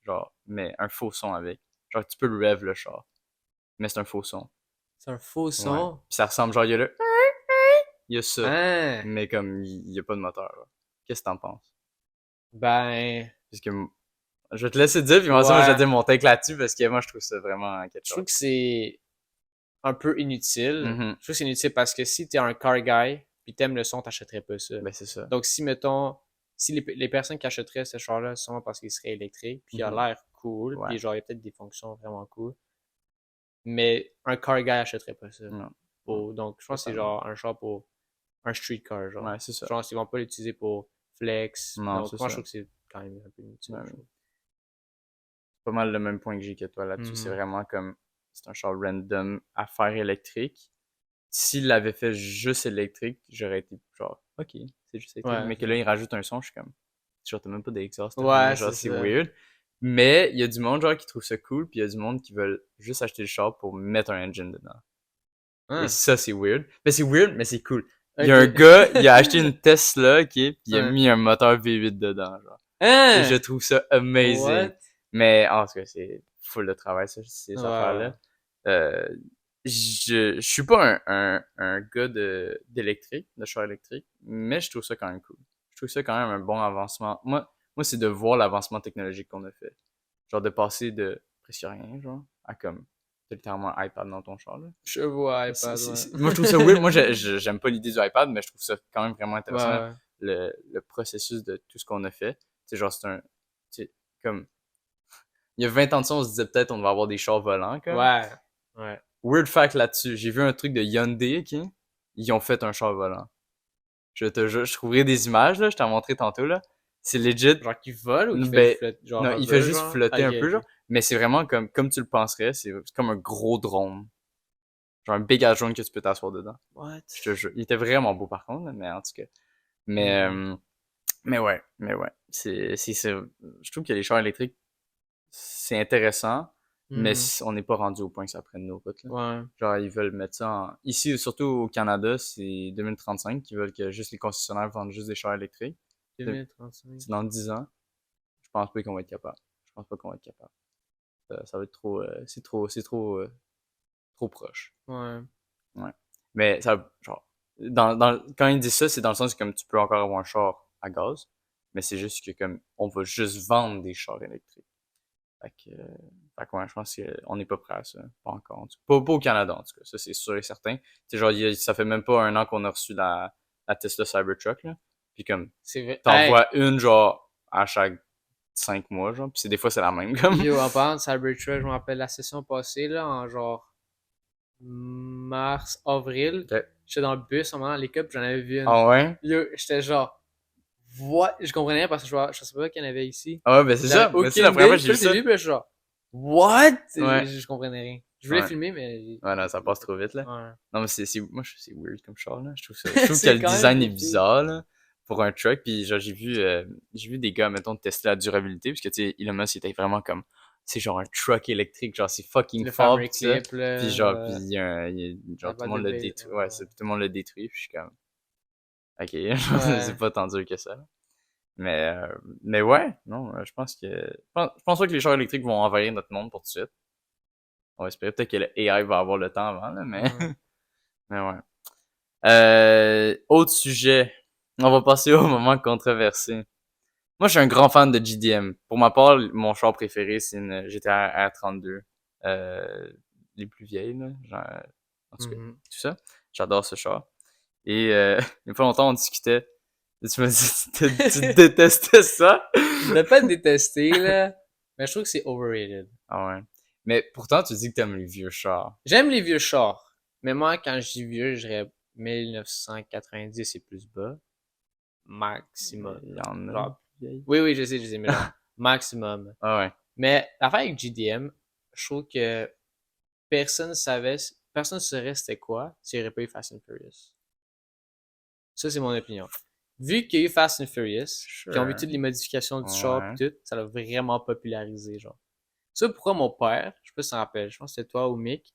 [SPEAKER 1] genre, mais un faux son avec. Genre, tu peux le rev le char, mais c'est un faux son.
[SPEAKER 2] C'est un faux
[SPEAKER 1] Ouais.
[SPEAKER 2] son.
[SPEAKER 1] Puis ça ressemble, genre, il y a ça,
[SPEAKER 2] Hein?
[SPEAKER 1] mais comme, il y a pas de moteur, là. Qu'est-ce que t'en penses?
[SPEAKER 2] Ben,
[SPEAKER 1] Parce que, je vais te laisser dire, puis moi, je vais
[SPEAKER 2] ouais.
[SPEAKER 1] dire mon take là-dessus, parce que moi, je trouve ça vraiment quelque
[SPEAKER 2] Je trouve
[SPEAKER 1] chose.
[SPEAKER 2] que c'est un peu inutile.
[SPEAKER 1] Mhm.
[SPEAKER 2] Je trouve que c'est inutile parce que si t'es un car guy puis t'aimes le son, t'achèterais pas ça.
[SPEAKER 1] Ben, c'est ça.
[SPEAKER 2] Donc, si, mettons, si les personnes qui achèteraient ce char-là, c'est sûrement parce qu'il serait électrique, puis il a
[SPEAKER 1] Mhm.
[SPEAKER 2] l'air cool,
[SPEAKER 1] Ouais.
[SPEAKER 2] puis genre, il y a peut-être des fonctions vraiment cool. Mais un car guy achèterait pas ça.
[SPEAKER 1] Non. Non.
[SPEAKER 2] Donc, je pense que c'est
[SPEAKER 1] Totalement.
[SPEAKER 2] genre un char pour un street car, genre.
[SPEAKER 1] Ouais, c'est ça.
[SPEAKER 2] Je pense qu'ils vont pas l'utiliser pour flex.
[SPEAKER 1] Non,
[SPEAKER 2] Donc,
[SPEAKER 1] c'est
[SPEAKER 2] moi, je
[SPEAKER 1] ça.
[SPEAKER 2] trouve que c'est quand même un peu inutile.
[SPEAKER 1] Ouais,
[SPEAKER 2] Je
[SPEAKER 1] ouais.
[SPEAKER 2] trouve.
[SPEAKER 1] Pas mal le même point que j'ai que toi là-dessus. C'est
[SPEAKER 2] Mhm.
[SPEAKER 1] vraiment comme, c'est un char random à faire électrique. s'il l'avait fait juste électrique, j'aurais été genre, ok, c'est juste électrique.
[SPEAKER 2] Ouais,
[SPEAKER 1] Mais que là, il rajoute un son, je suis comme, genre, t'as même pas d'exhaust, rien,
[SPEAKER 2] ouais,
[SPEAKER 1] genre,
[SPEAKER 2] c'est
[SPEAKER 1] c'est
[SPEAKER 2] ça.
[SPEAKER 1] weird. Mais il y a du monde, genre, qui trouve ça cool, puis il y a du monde qui veulent juste acheter le char pour mettre un engine dedans. Et
[SPEAKER 2] Hein,
[SPEAKER 1] ça, c'est weird. Mais c'est weird, mais c'est cool. Il y a un
[SPEAKER 2] ok.
[SPEAKER 1] gars, il a acheté une Tesla, ok, puis il a
[SPEAKER 2] Ouais.
[SPEAKER 1] mis un moteur V8 dedans, genre. Et je
[SPEAKER 2] Hein?
[SPEAKER 1] trouve ça amazing.
[SPEAKER 2] What?
[SPEAKER 1] Mais en tout cas, c'est full de travail, ça, ces
[SPEAKER 2] Ouais,
[SPEAKER 1] affaires-là.
[SPEAKER 2] ouais.
[SPEAKER 1] Euh, je suis pas un gars d'électrique, de char électrique, mais je trouve ça quand même cool. Je trouve ça quand même un bon avancement. Moi, c'est de voir l'avancement technologique qu'on a fait. Genre de passer de presque rien, genre, à comme, t'as littéralement un iPad dans ton char, là.
[SPEAKER 2] Je vois iPad, ouais.
[SPEAKER 1] Moi, je trouve ça weird. Moi, j'aime pas l'idée du iPad, mais je trouve ça quand même vraiment
[SPEAKER 2] Ouais,
[SPEAKER 1] intéressant,
[SPEAKER 2] ouais.
[SPEAKER 1] le processus de tout ce qu'on a fait. C'est genre, comme, il y a 20 ans de ça, on se disait peut-être on va avoir des chars volants, comme.
[SPEAKER 2] Ouais. Ouais.
[SPEAKER 1] Weird fact là-dessus. J'ai vu un truc de Hyundai, ok? Ils ont fait un char volant. Je te jure, je trouverai des images, là, je t'en montrerai tantôt, là. C'est legit.
[SPEAKER 2] Genre qui vole ou qui fait
[SPEAKER 1] Ben,
[SPEAKER 2] flotte, genre
[SPEAKER 1] non, il fait
[SPEAKER 2] hover,
[SPEAKER 1] juste
[SPEAKER 2] genre?
[SPEAKER 1] flotter
[SPEAKER 2] Ok,
[SPEAKER 1] un peu, genre.
[SPEAKER 2] ok.
[SPEAKER 1] Mais c'est vraiment comme tu le penserais, c'est comme un gros drone. Genre un big ass drone que tu peux t'asseoir dedans.
[SPEAKER 2] What?
[SPEAKER 1] Je te jure. Il était vraiment beau par contre, là, mais en tout cas. Mais,
[SPEAKER 2] Hmm.
[SPEAKER 1] euh, mais ouais. Je trouve que les chars électriques, c'est intéressant, mais
[SPEAKER 2] Hmm.
[SPEAKER 1] on n'est pas rendu au point que ça prenne nos routes, là.
[SPEAKER 2] Ouais.
[SPEAKER 1] Genre, ils veulent mettre ça ici, surtout au Canada, c'est 2035 qu'ils veulent que juste les concessionnaires vendent juste des chars électriques. C'est
[SPEAKER 2] 2035.
[SPEAKER 1] c'est dans 10 ans. Je pense pas qu'on va être capable. Je pense pas qu'on va être capable. Ça va être trop, trop proche.
[SPEAKER 2] Ouais.
[SPEAKER 1] Ouais. Mais ça, genre, quand ils disent ça, c'est dans le sens que comme tu peux encore avoir un char à gaz, mais c'est juste que comme on va juste vendre des chars électriques. Ouais, je pense qu'on n'est pas prêt à ça. Pas encore. En tout cas. Pas au Canada, en tout cas. Ça, c'est sûr et certain. Tu sais, genre, ça fait même pas un an qu'on a reçu la Tesla Cybertruck, là. Puis comme,
[SPEAKER 2] C'est vrai.
[SPEAKER 1] t'en
[SPEAKER 2] Hey!
[SPEAKER 1] vois une, genre, à chaque 5 mois, genre. Puis des fois, c'est la même, comme.
[SPEAKER 2] Yo, en parlant de Cybertruck, je me rappelle la session passée, là, en genre mars, avril.
[SPEAKER 1] Ok.
[SPEAKER 2] J'étais dans le bus, en moment, à l'école, puis j'en avais vu une.
[SPEAKER 1] Ah ouais?
[SPEAKER 2] Yo, j'étais genre, what? Je comprenais rien parce que je savais pas qu'il y en avait ici.
[SPEAKER 1] Ah ouais, ben c'est
[SPEAKER 2] J'avais
[SPEAKER 1] ça. Mais c'est la
[SPEAKER 2] aucune
[SPEAKER 1] première fois
[SPEAKER 2] idée.
[SPEAKER 1] que j'ai
[SPEAKER 2] Puis
[SPEAKER 1] vu
[SPEAKER 2] là, j'ai
[SPEAKER 1] ça.
[SPEAKER 2] vu, puis là, je suis genre, what?
[SPEAKER 1] Ouais.
[SPEAKER 2] Je comprenais rien. Je voulais
[SPEAKER 1] Ouais.
[SPEAKER 2] filmer, mais
[SPEAKER 1] Ouais, non, ça passe trop vite, là.
[SPEAKER 2] ouais.
[SPEAKER 1] Non, mais moi, je trouve que c'est weird comme char, là. Je trouve que
[SPEAKER 2] C'est
[SPEAKER 1] le
[SPEAKER 2] quand même
[SPEAKER 1] design est
[SPEAKER 2] trippy.
[SPEAKER 1] bizarre, là, pour un truck. Puis, genre, j'ai vu des gars, mettons, tester la durabilité, parce que, tu sais, Elon Musk, il était vraiment comme, c'est genre un truck électrique, genre, c'est fucking
[SPEAKER 2] Le
[SPEAKER 1] fort,
[SPEAKER 2] fameux
[SPEAKER 1] pis ça.
[SPEAKER 2] clip,
[SPEAKER 1] Puis, genre, puis
[SPEAKER 2] là,
[SPEAKER 1] genre,
[SPEAKER 2] la
[SPEAKER 1] tout le
[SPEAKER 2] balle de
[SPEAKER 1] monde l'a
[SPEAKER 2] base.
[SPEAKER 1] détruit. Ouais, tout le monde l'a détruit, puis je suis comme, ok, genre, c'est
[SPEAKER 2] Ouais.
[SPEAKER 1] pas tant dur que ça, là. Mais, euh, mais ouais, non, je pense je pense pas que les chars électriques vont envahir notre monde pour tout de suite. On va espérer peut-être que le AI va avoir le temps avant, là, mais,
[SPEAKER 2] Ouais.
[SPEAKER 1] mais ouais. Autre sujet. On va passer au moment controversé. Moi, je suis un grand fan de GDM. Pour ma part, mon char préféré, c'est une GTR R32. Euh, les plus vieilles, là. Genre, en tout cas,
[SPEAKER 2] Mhm.
[SPEAKER 1] tout ça. J'adore ce char. Et il y a pas longtemps, on discutait. Et tu m'as dit tu détestais ça.
[SPEAKER 2] Je voudrais pas te détester, là, mais je trouve que c'est overrated.
[SPEAKER 1] Ah ouais. Mais pourtant, tu dis que t'aimes les vieux chars.
[SPEAKER 2] J'aime les vieux chars, mais moi, quand je dis vieux, je dirais 1990 et plus bas, maximum.
[SPEAKER 1] Il y en a des
[SPEAKER 2] Genre,
[SPEAKER 1] plus vieilles.
[SPEAKER 2] oui, oui, je sais, mais genre, maximum.
[SPEAKER 1] Ah ouais.
[SPEAKER 2] Mais l'affaire avec GDM, je trouve que personne saurait c'était quoi s'il n'y aurait pas eu Fast and Furious. Ça, c'est mon opinion. Vu qu'il y a eu Fast and Furious, qui ont vu
[SPEAKER 1] Sure.
[SPEAKER 2] toutes les modifications du char
[SPEAKER 1] Ouais.
[SPEAKER 2] pis tout, ça l'a vraiment popularisé, genre. Ça, pourquoi mon père, je sais pas si tu t'en rappelles, je pense que c'était toi ou Mick,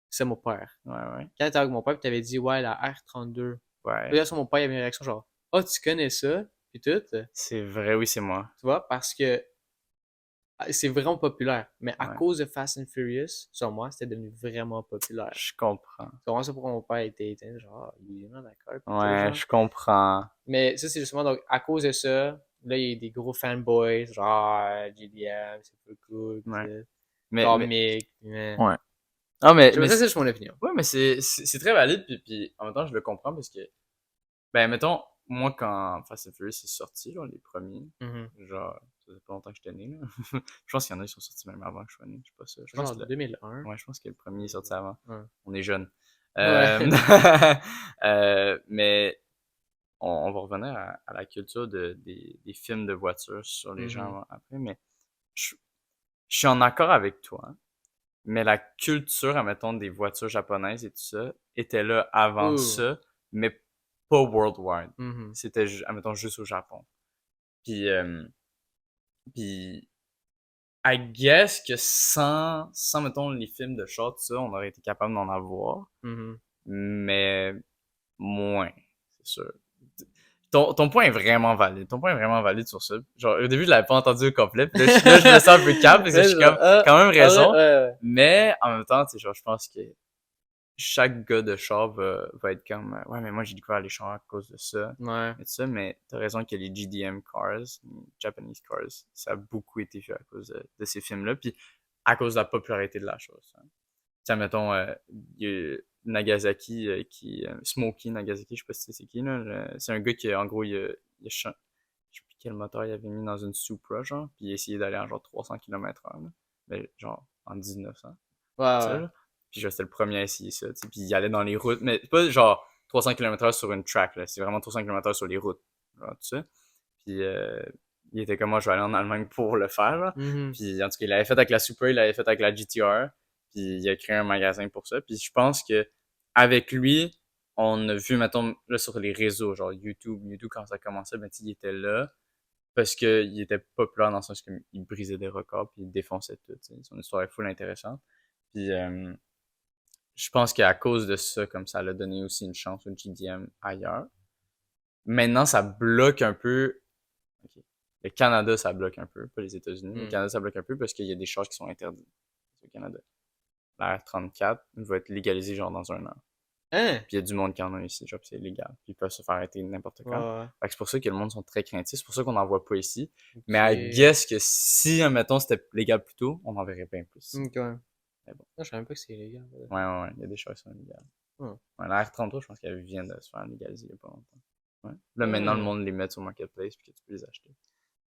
[SPEAKER 2] c'est mon père.
[SPEAKER 1] Ouais, ouais.
[SPEAKER 2] Quand t'étais avec mon père, pis t'avais dit, ouais, la R32. Puis
[SPEAKER 1] Ouais.
[SPEAKER 2] là, sur mon père, il avait une réaction genre, oh, tu connais ça? Pis tout, tu
[SPEAKER 1] C'est vrai, oui, c'est moi.
[SPEAKER 2] vois, parce que c'est vraiment populaire. Mais à
[SPEAKER 1] Ouais.
[SPEAKER 2] cause de Fast and Furious, sur moi, c'était devenu vraiment populaire.
[SPEAKER 1] Je comprends.
[SPEAKER 2] C'est vraiment ça pourquoi mon père était genre, il est vraiment d'accord, pis tout,
[SPEAKER 1] Ouais,
[SPEAKER 2] genre.
[SPEAKER 1] je comprends.
[SPEAKER 2] Mais ça, c'est justement, donc, à cause de ça, là, il y a des gros fanboys, genre, JDM, c'est pas cool, pis
[SPEAKER 1] Ouais.
[SPEAKER 2] tout.
[SPEAKER 1] Mais,
[SPEAKER 2] Genre,
[SPEAKER 1] mais,
[SPEAKER 2] Mick, mais...
[SPEAKER 1] ouais. Ah, mais,
[SPEAKER 2] Je sais
[SPEAKER 1] mais,
[SPEAKER 2] pas, ça, c'est juste mon opinion.
[SPEAKER 1] ouais, mais c'est très valide, puis en même temps, je le comprends parce que, ben, mettons, moi, quand Fast and Furious est sorti, genre, les premiers,
[SPEAKER 2] Mhm.
[SPEAKER 1] genre, ça fait pas longtemps que j'étais né, là. Je pense qu'il y en a qui sont sortis même avant que je sois né, je sais pas ça. Je pense
[SPEAKER 2] Genre
[SPEAKER 1] que
[SPEAKER 2] 2001.
[SPEAKER 1] ouais, je pense que le premier est sorti avant.
[SPEAKER 2] Ouais.
[SPEAKER 1] On est jeunes.
[SPEAKER 2] Ouais.
[SPEAKER 1] Euh, mais, on va revenir à la culture des films de voitures sur les
[SPEAKER 2] Mhm.
[SPEAKER 1] gens après, mais je, je suis en accord avec toi. Mais la culture, admettons, des voitures japonaises et tout ça, était là avant
[SPEAKER 2] Ouh.
[SPEAKER 1] ça, mais pas worldwide.
[SPEAKER 2] Mhm.
[SPEAKER 1] C'était, admettons, juste au Japon. Puis, I guess que sans, mettons, les films de char, tout ça, on aurait été capable d'en avoir,
[SPEAKER 2] Mhm.
[SPEAKER 1] mais moins, c'est sûr. Ton point est vraiment valide. Ton point est vraiment valide sur ça. Genre, au début, je l'avais pas entendu au complet. Puis là, je me sens un peu cap parce que je
[SPEAKER 2] Ouais,
[SPEAKER 1] suis
[SPEAKER 2] genre,
[SPEAKER 1] comme, quand même
[SPEAKER 2] en vrai,
[SPEAKER 1] raison.
[SPEAKER 2] ouais,
[SPEAKER 1] Mais, en même temps, tu sais, genre, je pense que chaque gars de char va être comme, ouais, mais moi, j'ai découvert les chars à cause de ça.
[SPEAKER 2] ouais. Ouais.
[SPEAKER 1] Et tout ça, mais t'as raison que les GDM cars, Japanese cars, ça a beaucoup été fait à cause de ces films-là. Puis, à cause de la popularité de la chose. Hein. Tiens, mettons, il y a Nagasaki, Smokey Nagasaki, je sais pas si c'est qui, là. C'est un gars qui, en gros, je sais plus quel moteur il avait mis dans une Supra, genre, puis il a essayé d'aller à genre 300 km/h, là. Mais genre, en 1900,
[SPEAKER 2] Ouais,
[SPEAKER 1] ça,
[SPEAKER 2] ouais.
[SPEAKER 1] là. Puis genre, c'était le premier à essayer ça, tu sais, puis il allait dans les routes, mais pas genre 300 km/h sur une track, là, c'est vraiment 300 km/h sur les routes, genre, tout ça. Puis il était comme moi, je vais aller en Allemagne pour le faire, là.
[SPEAKER 2] Mhm.
[SPEAKER 1] Puis en tout cas, il l'avait fait avec la Supra, il l'avait fait avec la GTR, puis il a créé un magasin pour ça. Puis je pense que avec lui, on a vu, mettons, là, sur les réseaux, genre YouTube quand ça commençait, ben, il était là, parce qu'il était populaire dans le sens qu'il brisait des records, puis il défonçait tout, t'sais. Son histoire est full intéressante. Puis je pense qu'à cause de ça, comme ça l'a donné aussi une chance au GDM ailleurs. Maintenant, ça bloque un peu. Ok. Le Canada, ça bloque un peu, pas les États-Unis. Le
[SPEAKER 2] Mhm.
[SPEAKER 1] Canada, ça bloque un peu parce qu'il y a des choses qui sont interdites au Canada. La R34 va être légalisée genre dans un an.
[SPEAKER 2] Hein?
[SPEAKER 1] Puis il y a du monde qui en a ici, genre, c'est illégal. Puis ils peuvent se faire arrêter n'importe
[SPEAKER 2] Ouais,
[SPEAKER 1] quand.
[SPEAKER 2] ouais.
[SPEAKER 1] Fait que c'est pour ça que le monde sont très craintifs. C'est pour ça qu'on n'en voit pas ici. Mais I
[SPEAKER 2] Ok.
[SPEAKER 1] guess que si, admettons, c'était légal plus tôt, on en verrait bien plus ici.
[SPEAKER 2] Ok, ouais.
[SPEAKER 1] Mais bon.
[SPEAKER 2] Non, je savais même pas que c'est illégal.
[SPEAKER 1] Ouais. Il y a des choses qui sont illégales.
[SPEAKER 2] Hmm.
[SPEAKER 1] Ouais, la R33, je pense qu'elle vient de se faire légaliser il y a pas longtemps. Ouais. Là, maintenant, le
[SPEAKER 2] Hmm.
[SPEAKER 1] monde les met sur Marketplace puis que tu peux les acheter.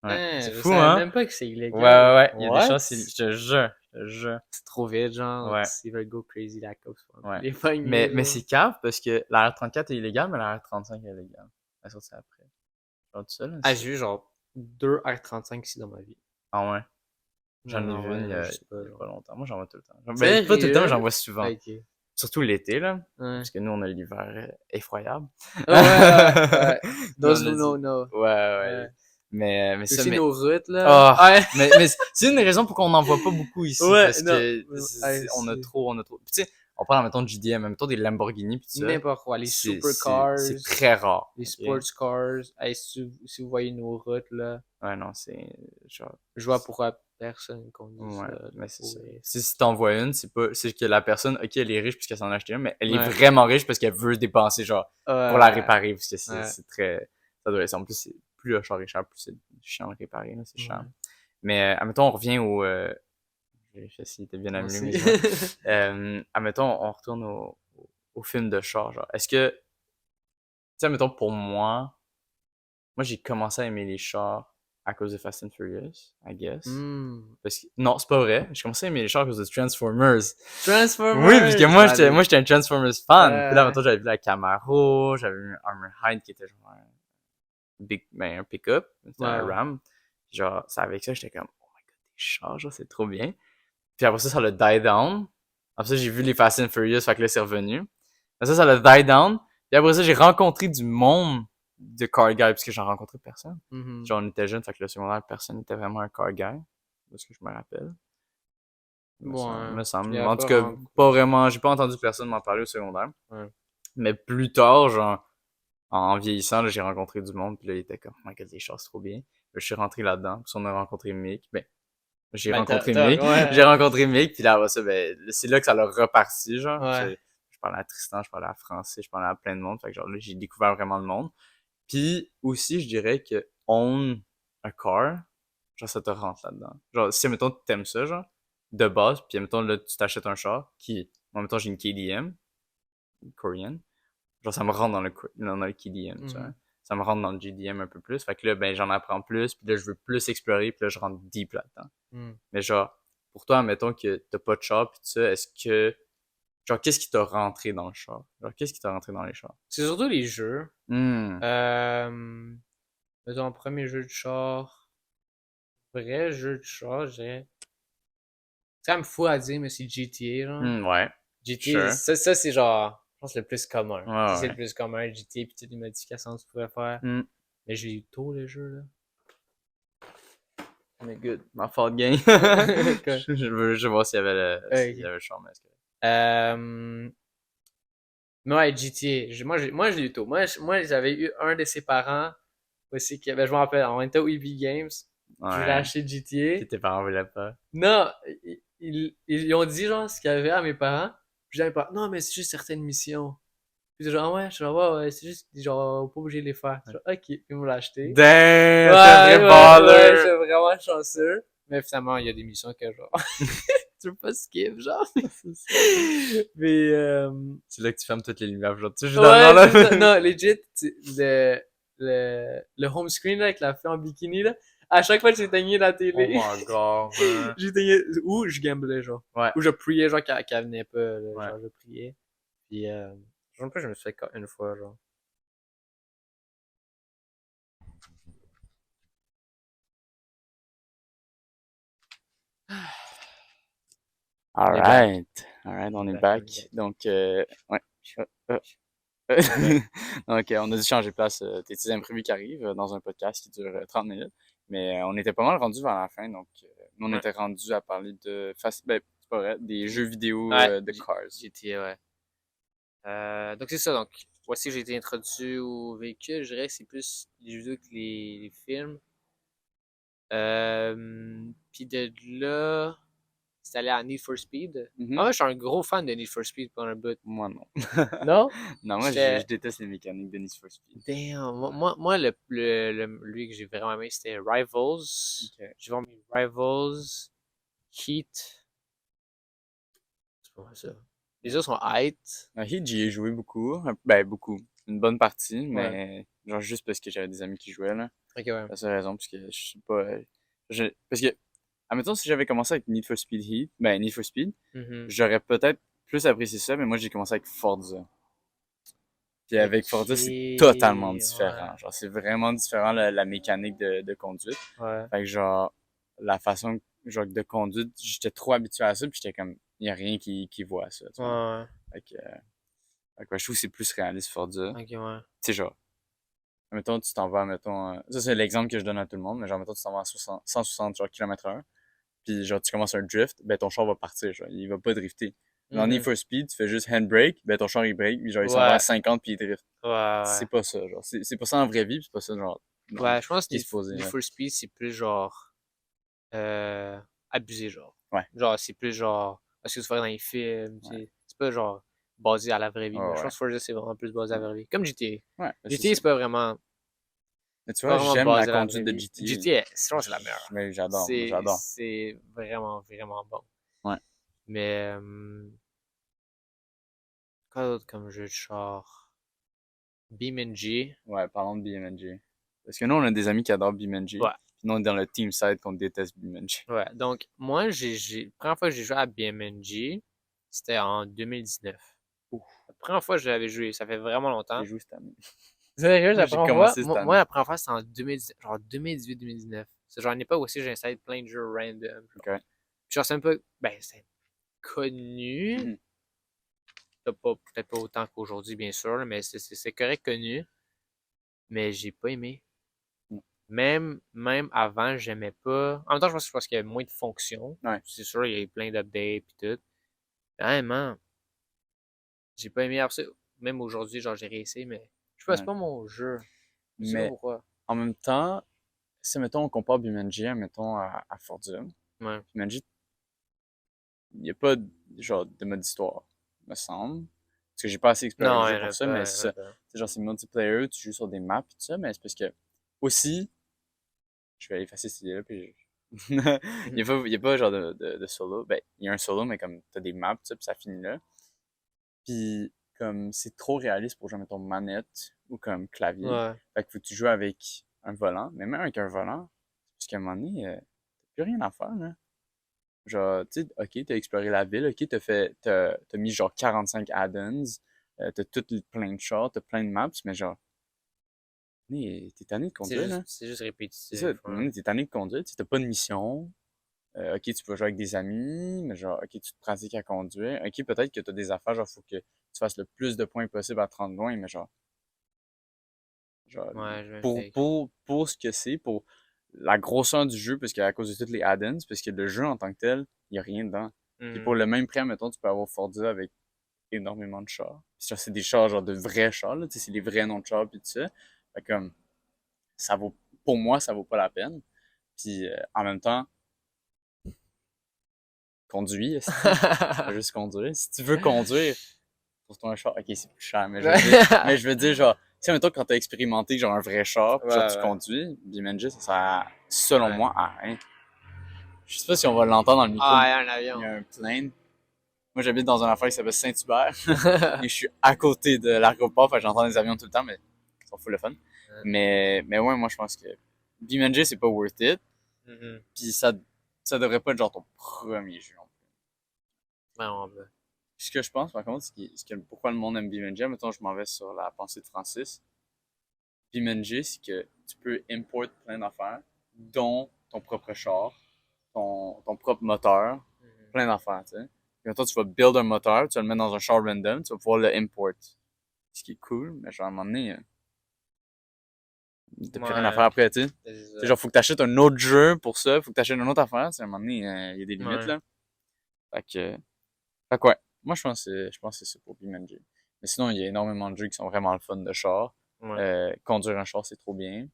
[SPEAKER 1] Ouais.
[SPEAKER 2] Hein,
[SPEAKER 1] C'est
[SPEAKER 2] je
[SPEAKER 1] fou,
[SPEAKER 2] savais
[SPEAKER 1] hein?
[SPEAKER 2] même pas que c'est
[SPEAKER 1] Ouais,
[SPEAKER 2] illégal.
[SPEAKER 1] ouais. Il y a des
[SPEAKER 2] What?
[SPEAKER 1] choses, je te jure. Je te jure.
[SPEAKER 2] C'est trop vite, genre,
[SPEAKER 1] Ouais.
[SPEAKER 2] s'ils veulent go crazy, la cops vont
[SPEAKER 1] Ouais.
[SPEAKER 2] les pogner,
[SPEAKER 1] Mais
[SPEAKER 2] là.
[SPEAKER 1] c'est cave parce que la R34 est illégale, mais la R35 est illégale. Elle est sortie après. Genre, tout ça, là,
[SPEAKER 2] Ah,
[SPEAKER 1] c'est.
[SPEAKER 2] j'ai vu genre 2 R35 ici dans ma vie.
[SPEAKER 1] Ah ouais.
[SPEAKER 2] Non,
[SPEAKER 1] J'en ai
[SPEAKER 2] non,
[SPEAKER 1] vu une
[SPEAKER 2] ouais, je sais
[SPEAKER 1] il
[SPEAKER 2] pas,
[SPEAKER 1] y a
[SPEAKER 2] genre.
[SPEAKER 1] pas longtemps. Moi, j'en vois tout le temps. Ben, pas tout le temps, mais j'en
[SPEAKER 2] Sérieux?
[SPEAKER 1] vois souvent.
[SPEAKER 2] Ok.
[SPEAKER 1] Surtout l'été, là.
[SPEAKER 2] Ouais.
[SPEAKER 1] Parce que nous, on a l'hiver effroyable.
[SPEAKER 2] Oh, ouais.
[SPEAKER 1] Nous,
[SPEAKER 2] Those
[SPEAKER 1] on a
[SPEAKER 2] who
[SPEAKER 1] dit.
[SPEAKER 2] know, know.
[SPEAKER 1] Ouais.
[SPEAKER 2] Ouais.
[SPEAKER 1] Mais
[SPEAKER 2] Puis
[SPEAKER 1] ça,
[SPEAKER 2] aussi
[SPEAKER 1] mais.
[SPEAKER 2] nos routes, là.
[SPEAKER 1] Oh,
[SPEAKER 2] Ouais.
[SPEAKER 1] mais c'est une des raisons pour qu'on n'en voit pas beaucoup ici.
[SPEAKER 2] Ouais,
[SPEAKER 1] Parce
[SPEAKER 2] non.
[SPEAKER 1] que
[SPEAKER 2] Ouais,
[SPEAKER 1] on a trop. Puis, tu sais, on parle, mettons, de GDM, mettons des Lamborghini, puis tout ça.
[SPEAKER 2] n'importe quoi. Les supercars,
[SPEAKER 1] C'est très rare.
[SPEAKER 2] les
[SPEAKER 1] Ok?
[SPEAKER 2] sports cars. Hey, si vous voyez nos routes, là,
[SPEAKER 1] Ouais, non, c'est. Genre.
[SPEAKER 2] je vois pourquoi personne conduit
[SPEAKER 1] Ouais,
[SPEAKER 2] ça, là,
[SPEAKER 1] mais c'est
[SPEAKER 2] pour
[SPEAKER 1] ça.
[SPEAKER 2] vrai.
[SPEAKER 1] Si t'en vois une, c'est que la personne, ok, elle est riche puisqu'elle s'en a acheté une, mais elle est
[SPEAKER 2] Ouais.
[SPEAKER 1] vraiment riche parce qu'elle veut dépenser, genre, pour la
[SPEAKER 2] Ouais.
[SPEAKER 1] réparer, parce que
[SPEAKER 2] Ouais.
[SPEAKER 1] c'est très, ça doit être, en plus, plus le char est cher, plus c'est chiant à réparer, là, c'est cher.
[SPEAKER 2] Ouais.
[SPEAKER 1] Mais, admettons, on revient je vérifie s'il était bien allumé,
[SPEAKER 2] Merci.
[SPEAKER 1] mes yeux. Admettons, on retourne au film de char, genre, est-ce que, tu sais, admettons, pour moi, j'ai commencé à aimer les chars à cause de Fast and Furious, I guess.
[SPEAKER 2] Hmm.
[SPEAKER 1] Parce que, non, c'est pas vrai. J'ai commencé à aimer les chars à cause de Transformers. Oui, parce que
[SPEAKER 2] Transformers!
[SPEAKER 1] moi, j'étais un Transformers fan. Puis là,
[SPEAKER 2] Euh,
[SPEAKER 1] maintenant, j'avais vu la Camaro, j'avais vu un Armor Hyde qui était genre un pick-up, c'était un
[SPEAKER 2] ouais.
[SPEAKER 1] Ram. Genre, ça, avec ça, j'étais comme, oh my god, des chars, genre, c'est trop bien. Puis après ça l'a die down. Après ça, j'ai vu les Fast and Furious, fait que là, c'est revenu. Après ça l'a die down. Puis après ça, j'ai rencontré du monde de car guy, parce que j'en rencontrais personne.
[SPEAKER 2] Mhm.
[SPEAKER 1] Genre, on était jeunes, fait que le secondaire, personne n'était vraiment un car guy. De ce que je me rappelle.
[SPEAKER 2] Ouais.
[SPEAKER 1] Me
[SPEAKER 2] Il y
[SPEAKER 1] semble.
[SPEAKER 2] a
[SPEAKER 1] En tout
[SPEAKER 2] pas
[SPEAKER 1] cas,
[SPEAKER 2] vraiment
[SPEAKER 1] pas
[SPEAKER 2] beaucoup.
[SPEAKER 1] vraiment, j'ai pas entendu personne m'en parler au secondaire.
[SPEAKER 2] Ouais.
[SPEAKER 1] Mais plus tard, genre, en vieillissant, là, j'ai rencontré du monde, puis là, il était comme, oh my god, les chars, c'est trop bien. Là, je suis rentré là-dedans, puis on a rencontré Mick. Ben,
[SPEAKER 2] Ben,
[SPEAKER 1] j'ai
[SPEAKER 2] ouais.
[SPEAKER 1] rencontré Mick, puis là, après ça, ben, c'est là que ça l'a reparti, genre.
[SPEAKER 2] Ouais.
[SPEAKER 1] Je parlais à Tristan, je parlais à Français, je parlais à plein de monde, fait que genre là, j'ai découvert vraiment le monde. Puis aussi, je dirais que own a car, genre ça te rentre là-dedans. Genre, si, mettons, t'aimes ça, genre, de base, puis mettons, là, tu t'achètes un char, qui, moi, mettons, j'ai une KDM, Korean, genre, ça me rentre dans le KDM, tu vois.
[SPEAKER 2] Mhm.
[SPEAKER 1] Ça me rentre dans le GDM un peu plus, fait que là, ben, j'en apprends plus, puis là, je veux plus explorer, puis là, je rentre deep là-dedans.
[SPEAKER 2] Mhm.
[SPEAKER 1] Mais genre, pour toi, mettons que t'as pas de char, puis tout ça, est-ce que, genre, qu'est-ce qui t'a rentré dans le char? Genre, qu'est-ce qui t'a rentré dans les chars?
[SPEAKER 2] C'est surtout les jeux.
[SPEAKER 1] Hmm.
[SPEAKER 2] Euh, Mettons, premier jeu de char. Vrai jeu de char, j'ai. C'est quand même fou à dire, mais c'est GTA, genre.
[SPEAKER 1] Ouais,
[SPEAKER 2] GTA,
[SPEAKER 1] sure.
[SPEAKER 2] ça c'est genre, je pense le plus commun. Ça,
[SPEAKER 1] Ouais,
[SPEAKER 2] c'est le
[SPEAKER 1] ouais.
[SPEAKER 2] plus commun, GTA, pis toutes les modifications que tu pourrais faire.
[SPEAKER 1] Hmm.
[SPEAKER 2] Mais j'ai eu tôt le jeu, là.
[SPEAKER 1] Mais good. Ma faute game.
[SPEAKER 2] Quoi?
[SPEAKER 1] Je veux voir s'il y
[SPEAKER 2] Ok.
[SPEAKER 1] avait le charme.
[SPEAKER 2] Euh, mais ouais, GTA. Moi, je l'ai eu tôt. Moi, j'avais eu un de ses parents aussi qui avait, je me rappelle, on était au EB Games. Je voulais
[SPEAKER 1] Ouais.
[SPEAKER 2] acheter
[SPEAKER 1] Puis
[SPEAKER 2] GTA.
[SPEAKER 1] tes parents voulaient pas.
[SPEAKER 2] Non, ils ont dit genre ce qu'il y avait à mes parents. Puis j'avais pas, non, mais c'est juste certaines missions. Puis genre, ouais, je suis genre, ouais, c'est juste, genre, pas obligé de les faire. Je suis genre, ok, puis ils m'ont acheté.
[SPEAKER 1] Damn, t'es un
[SPEAKER 2] Ouais,
[SPEAKER 1] vrai
[SPEAKER 2] ouais,
[SPEAKER 1] baller.
[SPEAKER 2] j'étais vraiment chanceux. Mais finalement, il y a des missions que genre, tu veux pas skip, genre. Mais,
[SPEAKER 1] C'est là que tu fermes toutes les lumières. Genre, tu sais, juste dans
[SPEAKER 2] ouais,
[SPEAKER 1] la...
[SPEAKER 2] c'est ça. Non, legit, le home screen là, avec la fille en bikini, là, à chaque fois que j'éteignais la
[SPEAKER 1] Oh
[SPEAKER 2] télé,
[SPEAKER 1] my god, man.
[SPEAKER 2] j'éteignais, ou je gamblais, genre.
[SPEAKER 1] Ouais,
[SPEAKER 2] Ou je priais, genre, qu'elle venait pas, là,
[SPEAKER 1] ouais.
[SPEAKER 2] genre, je priais. Puis, genre, je me suis fait une fois, genre. On est back.
[SPEAKER 1] Alright. Alright,
[SPEAKER 2] On
[SPEAKER 1] on
[SPEAKER 2] est
[SPEAKER 1] est
[SPEAKER 2] back, on est
[SPEAKER 1] back.
[SPEAKER 2] back.
[SPEAKER 1] Donc, ouais. Euh,
[SPEAKER 2] Ouais.
[SPEAKER 1] Donc, on a dû changer de place. Tes petits imprévus qui arrivent dans un podcast qui dure 30 minutes. Mais on était pas mal rendu vers la fin. Donc, nous, on
[SPEAKER 2] Ouais.
[SPEAKER 1] était rendu à parler ben, c'est pas vrai, des jeux vidéo
[SPEAKER 2] Ouais.
[SPEAKER 1] de Cars.
[SPEAKER 2] GTA, ouais. Donc c'est ça, donc voici que j'ai été introduit au véhicule, je dirais que c'est plus les jeux vidéo que les films. Puis de là, c'est allé à Need for Speed.
[SPEAKER 1] Mhm.
[SPEAKER 2] Ah ouais, je suis un gros fan de Need for Speed pendant un bout.
[SPEAKER 1] Moi, non.
[SPEAKER 2] Non?
[SPEAKER 1] Non, moi, je
[SPEAKER 2] J'étais.
[SPEAKER 1] déteste les mécaniques de Need for Speed.
[SPEAKER 2] Damn,
[SPEAKER 1] Ouais.
[SPEAKER 2] moi lui que j'ai vraiment aimé, c'était Rivals.
[SPEAKER 1] Ok.
[SPEAKER 2] J'ai vraiment aimé Rivals, Heat. C'est pas mal ça. Les autres sont Height.
[SPEAKER 1] Heat, j'y ai joué beaucoup. Ben, beaucoup. Une bonne partie,
[SPEAKER 2] Ouais.
[SPEAKER 1] mais genre juste parce que j'avais des amis qui jouaient, là.
[SPEAKER 2] Ok, ouais.
[SPEAKER 1] C'est la seule raison, parce que je sais pas... parce que, admettons, si j'avais commencé avec Need for Speed Heat, ben, Need for Speed,
[SPEAKER 2] Mhm.
[SPEAKER 1] j'aurais peut-être plus apprécié ça, mais moi, j'ai commencé avec Forza. Puis avec
[SPEAKER 2] Ok,
[SPEAKER 1] Forza, c'est totalement
[SPEAKER 2] ouais.
[SPEAKER 1] différent. Genre, c'est vraiment différent, la mécanique de conduite.
[SPEAKER 2] Ouais.
[SPEAKER 1] Fait que, genre, la façon, genre, de conduite, j'étais trop habitué à ça, puis j'étais comme, il y a rien qui voit ça, tu vois.
[SPEAKER 2] Ouais.
[SPEAKER 1] Fait que, je trouve que c'est plus réaliste, Forza.
[SPEAKER 2] Ok, ouais.
[SPEAKER 1] Tu sais, genre, mettons, tu t'en vas, mettons, ça c'est l'exemple que je donne à tout le monde, mais genre, mettons, tu t'en vas à 160 genre, km/h, puis genre, tu commences un drift, ben ton char va partir, genre, il va pas drifter. Dans Need
[SPEAKER 2] Mhm.
[SPEAKER 1] for Speed, tu fais juste handbrake, ben ton char il break, puis genre, il s'en va à
[SPEAKER 2] Ouais.
[SPEAKER 1] 50 puis il drift.
[SPEAKER 2] Ouais, ouais.
[SPEAKER 1] C'est pas ça, genre, c'est pas ça en vraie vie, puis c'est pas ça, genre, non,
[SPEAKER 2] Ouais, je pense que
[SPEAKER 1] qui est supposé,
[SPEAKER 2] Need
[SPEAKER 1] là.
[SPEAKER 2] for Speed, c'est plus genre abusé, genre.
[SPEAKER 1] Ouais,
[SPEAKER 2] Genre, c'est plus genre parce que tu fais dans les films,
[SPEAKER 1] ouais,
[SPEAKER 2] c'est pas genre basé à la vraie vie, mais
[SPEAKER 1] ouais,
[SPEAKER 2] je
[SPEAKER 1] ouais,
[SPEAKER 2] pense que Forza, c'est vraiment plus basé à la
[SPEAKER 1] ouais,
[SPEAKER 2] vraie vie. Comme GTA.
[SPEAKER 1] ouais, ben, c'est
[SPEAKER 2] GTA,
[SPEAKER 1] ça.
[SPEAKER 2] c'est
[SPEAKER 1] Mais tu
[SPEAKER 2] pas
[SPEAKER 1] vois,
[SPEAKER 2] vraiment
[SPEAKER 1] j'aime la
[SPEAKER 2] basé à la vraie
[SPEAKER 1] conduite de
[SPEAKER 2] vie.
[SPEAKER 1] GTA.
[SPEAKER 2] GTA, je pense que c'est la meilleure.
[SPEAKER 1] Mais j'adore,
[SPEAKER 2] C'est,
[SPEAKER 1] j'adore.
[SPEAKER 2] c'est vraiment, vraiment bon.
[SPEAKER 1] Ouais.
[SPEAKER 2] Mais, quoi d'autre comme jeu de char? BeamNG.
[SPEAKER 1] Ouais, parlons de BeamNG. Parce que nous, on a des amis qui adorent BeamNG.
[SPEAKER 2] Ouais.
[SPEAKER 1] Puis nous, on est dans le team side qu'on déteste BeamNG.
[SPEAKER 2] Ouais, donc moi, la première fois que j'ai joué à BeamNG, c'était en 2019.
[SPEAKER 1] Ouf,
[SPEAKER 2] La première fois que je l'avais joué, ça fait vraiment
[SPEAKER 1] j'ai
[SPEAKER 2] longtemps.
[SPEAKER 1] joué cette année.
[SPEAKER 2] Sérieux,
[SPEAKER 1] Moi,
[SPEAKER 2] la
[SPEAKER 1] j'ai
[SPEAKER 2] première fois?
[SPEAKER 1] commencé cette
[SPEAKER 2] Moi,
[SPEAKER 1] année.
[SPEAKER 2] la première fois, c'était en 2018, genre 2018-2019. C'est genre une époque aussi, j'ai installé plein de jeux random. Genre.
[SPEAKER 1] OK.
[SPEAKER 2] Puis genre, c'est un peu, ben, c'est connu.
[SPEAKER 1] Mhm.
[SPEAKER 2] Peut-être pas autant qu'aujourd'hui, bien sûr, là, mais c'est correct connu. Mais j'ai pas aimé. Même avant, j'aimais pas. En même temps, je pense que c'est parce qu'il y avait moins de fonctions.
[SPEAKER 1] Ouais.
[SPEAKER 2] C'est sûr, il y a eu plein d'updates et tout. Vraiment, j'ai pas aimé. Après ça, même aujourd'hui, genre, j'ai réessayé, mais je sais pas, c'est
[SPEAKER 1] Ouais.
[SPEAKER 2] pas mon jeu. Je sais pas
[SPEAKER 1] Mais
[SPEAKER 2] pourquoi.
[SPEAKER 1] en même temps, si, mettons, on compare BeamNG, mettons, à Forza,
[SPEAKER 2] Ouais.
[SPEAKER 1] BeamNG, il n'y a pas, genre, de mode histoire, me semble. Parce que j'ai pas assez exploré le
[SPEAKER 2] Non, il
[SPEAKER 1] jeu
[SPEAKER 2] y en
[SPEAKER 1] pour
[SPEAKER 2] a
[SPEAKER 1] ça, mais
[SPEAKER 2] pas, il y
[SPEAKER 1] c'est
[SPEAKER 2] en a
[SPEAKER 1] ça.
[SPEAKER 2] pas.
[SPEAKER 1] C'est genre, c'est multiplayer, tu joues sur des maps et tout ça, mais c'est parce que, aussi, je vais effacer cette idée-là, puis
[SPEAKER 2] Mhm.
[SPEAKER 1] il y a pas genre de solo. Ben, il y a un solo, mais comme t'as des maps, tu sais, puis ça finit là. Puis, comme, c'est trop réaliste pour jouer, mettons, manette ou comme clavier.
[SPEAKER 2] Ouais.
[SPEAKER 1] Fait que faut que tu joues avec un volant. Mais même avec un volant, parce qu'à un moment donné, t'as plus rien à faire, là. Genre, tu sais, ok, t'as exploré la ville, ok, t'as mis genre 45 add-ons, t'as plein de chars, t'as plein de maps, mais genre, mais t'es tanné de conduire, là.
[SPEAKER 2] C'est juste
[SPEAKER 1] C'est ça,
[SPEAKER 2] répétitif. Ouais.
[SPEAKER 1] t'es tanné de conduire, tu sais, t'as pas de mission, Ok, tu peux jouer avec des amis, mais genre, ok, tu te pratiques à conduire. Ok, peut-être que t'as des affaires, genre, faut que tu fasses le plus de points possible à 30 loin, mais genre,
[SPEAKER 2] Ouais, je vais
[SPEAKER 1] pour ce que c'est, pour la grosseur du jeu, parce qu'à cause de toutes les add-ons, parce que le jeu en tant que tel, il y a rien dedans. Puis pour le même prix, mettons, tu peux avoir Forza avec énormément de chars. Puis genre, c'est des chars, genre, de vrais chars, là, tu sais, c'est les vrais noms de chars, puis tout ça. Fait comme, ça vaut, pour moi, ça vaut pas la peine. Puis en même temps, conduis, esti. Pas juste conduire. Si tu veux conduire, pour toi un char, ok, c'est plus cher, mais je veux dire, genre, tu sais, mettons, quand t'as expérimenté, genre, un vrai char, pis genre, tu
[SPEAKER 2] Ouais.
[SPEAKER 1] conduis, BeamNG, ça sert, selon
[SPEAKER 2] Ouais.
[SPEAKER 1] moi, à rien. Je sais pas si on va l'entendre dans le micro,
[SPEAKER 2] Ah, il y a un
[SPEAKER 1] il y
[SPEAKER 2] avion.
[SPEAKER 1] a un plane. Moi, j'habite dans une affaire qui s'appelle Saint-Hubert, et je suis à côté de l'aéroport, fait que j'entends des avions tout le temps, mais ils sont full le fun. Mais ouais, moi, je pense que BeamNG, c'est pas worth it,
[SPEAKER 2] Mhm.
[SPEAKER 1] pis ça devrait pas être genre ton premier jeu.
[SPEAKER 2] Ouais, on va.
[SPEAKER 1] Ce que je pense, par contre, pourquoi le monde aime BeamNG, mettons, je m'en vais sur la pensée de Francis. BeamNG, c'est que tu peux import plein d'affaires, dont ton propre char, ton propre moteur,
[SPEAKER 2] Mhm.
[SPEAKER 1] plein d'affaires, tu sais. Puis mettons, tu vas build un moteur, tu vas le mettre dans un char random, tu vas pouvoir le import. Ce qui est cool, mais genre, à un moment donné, t'as plus rien à faire
[SPEAKER 2] Ouais,
[SPEAKER 1] après, tu sais.
[SPEAKER 2] c'est
[SPEAKER 1] C'est
[SPEAKER 2] ça.
[SPEAKER 1] genre, faut que t'achètes un autre jeu pour ça, faut que t'achètes une autre affaire, tu sais, à un moment donné, il y a des limites,
[SPEAKER 2] Ouais.
[SPEAKER 1] là. Fait que, fait que ouais. Moi, je pense que c'est ça pour BeamNG. Mais sinon, il y a énormément de jeux qui sont vraiment le fun de char.
[SPEAKER 2] Ouais.
[SPEAKER 1] Conduire un char, c'est trop bien.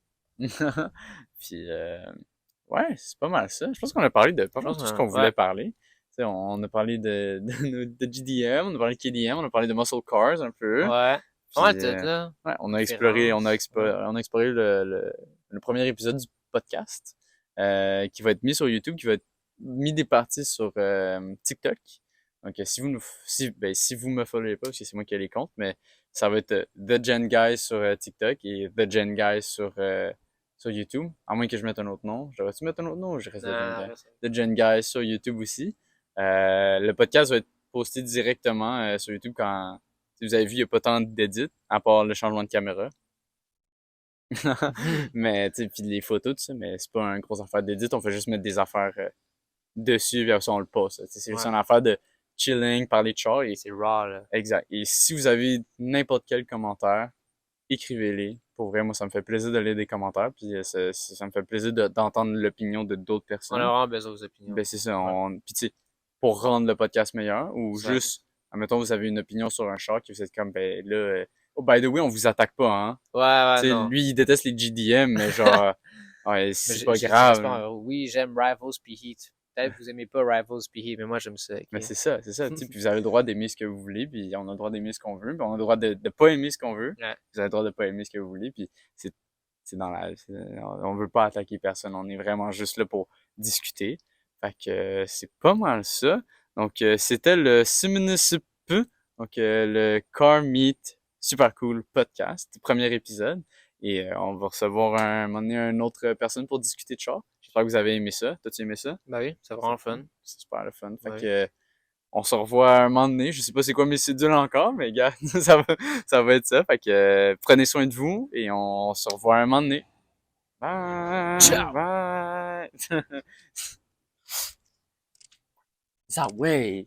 [SPEAKER 1] Puis, ouais, c'est pas mal ça. Je pense qu'on a parlé de pas
[SPEAKER 2] Je
[SPEAKER 1] mal
[SPEAKER 2] pense,
[SPEAKER 1] tout ce qu'on
[SPEAKER 2] ouais.
[SPEAKER 1] voulait parler. Tu sais, on a parlé de GDM, on a parlé de KDM, on a parlé de Muscle Cars un peu.
[SPEAKER 2] Ouais. Pas mal
[SPEAKER 1] Puis,
[SPEAKER 2] tout, là.
[SPEAKER 1] ouais,
[SPEAKER 2] Différence. Ouais.
[SPEAKER 1] on a exploré le premier épisode du podcast qui va être mis sur YouTube, qui va être mis des parties sur TikTok. Donc, si vous me followez pas, parce que c'est moi qui ai les comptes, mais ça va être The Gen Guy sur TikTok et The Gen Guy sur YouTube. À moins que je mette un autre nom. J'aurais-tu mettre un autre nom ou je reste The Gen
[SPEAKER 2] Non,
[SPEAKER 1] Guy?
[SPEAKER 2] reste.
[SPEAKER 1] The Gen Guy sur YouTube aussi. Le podcast va être posté directement sur YouTube quand, si vous avez vu, il n'y a pas tant d'édits, à part le changement de caméra. Mais, tu sais, puis les photos, tout ça, mais c'est pas un gros affaire d'édit, on fait juste mettre des affaires dessus, puis après ça, on le poste. C'est juste
[SPEAKER 2] Ouais.
[SPEAKER 1] une affaire de chilling, parler de char, et
[SPEAKER 2] C'est raw, là.
[SPEAKER 1] exact. Et si vous avez n'importe quel commentaire, écrivez-les. Pour vrai, moi, ça me fait plaisir de lire des commentaires, puis ça me fait plaisir d'entendre l'opinion de d'autres
[SPEAKER 2] On a
[SPEAKER 1] personnes.
[SPEAKER 2] vraiment besoin de vos opinions.
[SPEAKER 1] Ben, c'est ça,
[SPEAKER 2] Ouais.
[SPEAKER 1] puis tu sais, pour rendre le podcast meilleur, ou
[SPEAKER 2] Exact.
[SPEAKER 1] juste, admettons, vous avez une opinion sur un char, que vous êtes comme, ben là, oh, by the way, on vous attaque pas, hein.
[SPEAKER 2] Ouais, ouais,
[SPEAKER 1] Tu sais,
[SPEAKER 2] non.
[SPEAKER 1] lui, il déteste les GDM, mais genre, ouais,
[SPEAKER 2] Mais
[SPEAKER 1] c'est pas
[SPEAKER 2] j'ai respect
[SPEAKER 1] grave.
[SPEAKER 2] envers vous. Oui, j'aime Rivals puis Heat. Peut-être que vous aimez pas Rivals puis Heat, mais moi, j'aime ça,
[SPEAKER 1] Mais
[SPEAKER 2] ok?
[SPEAKER 1] c'est ça, tu sais, puis vous avez le droit d'aimer ce que vous voulez, puis on a le droit d'aimer ce qu'on veut, puis on a le droit de pas aimer ce qu'on veut,
[SPEAKER 2] Ouais.
[SPEAKER 1] vous avez le droit de pas aimer ce que vous voulez, puis c'est, on veut pas attaquer personne, on est vraiment juste là pour discuter. Fait que c'est pas mal ça. Donc c'était le Simunicip, donc le Car Meet Super Cool Podcast, premier épisode, et on va recevoir un moment donné une autre personne pour discuter de char. J'espère que vous avez aimé ça. T'as-tu aimé ça?
[SPEAKER 2] Bah oui, c'est vraiment
[SPEAKER 1] C'est
[SPEAKER 2] le
[SPEAKER 1] cool.
[SPEAKER 2] fun.
[SPEAKER 1] C'est super le fun. Fait
[SPEAKER 2] Bah
[SPEAKER 1] que,
[SPEAKER 2] oui.
[SPEAKER 1] on se revoit un moment donné. Je sais pas c'est quoi mes cédules encore, mais gars, ça va être ça. Fait que, prenez soin de vous et on se revoit un moment donné. Bye!
[SPEAKER 2] Ciao!
[SPEAKER 1] Bye! Ça, ouais!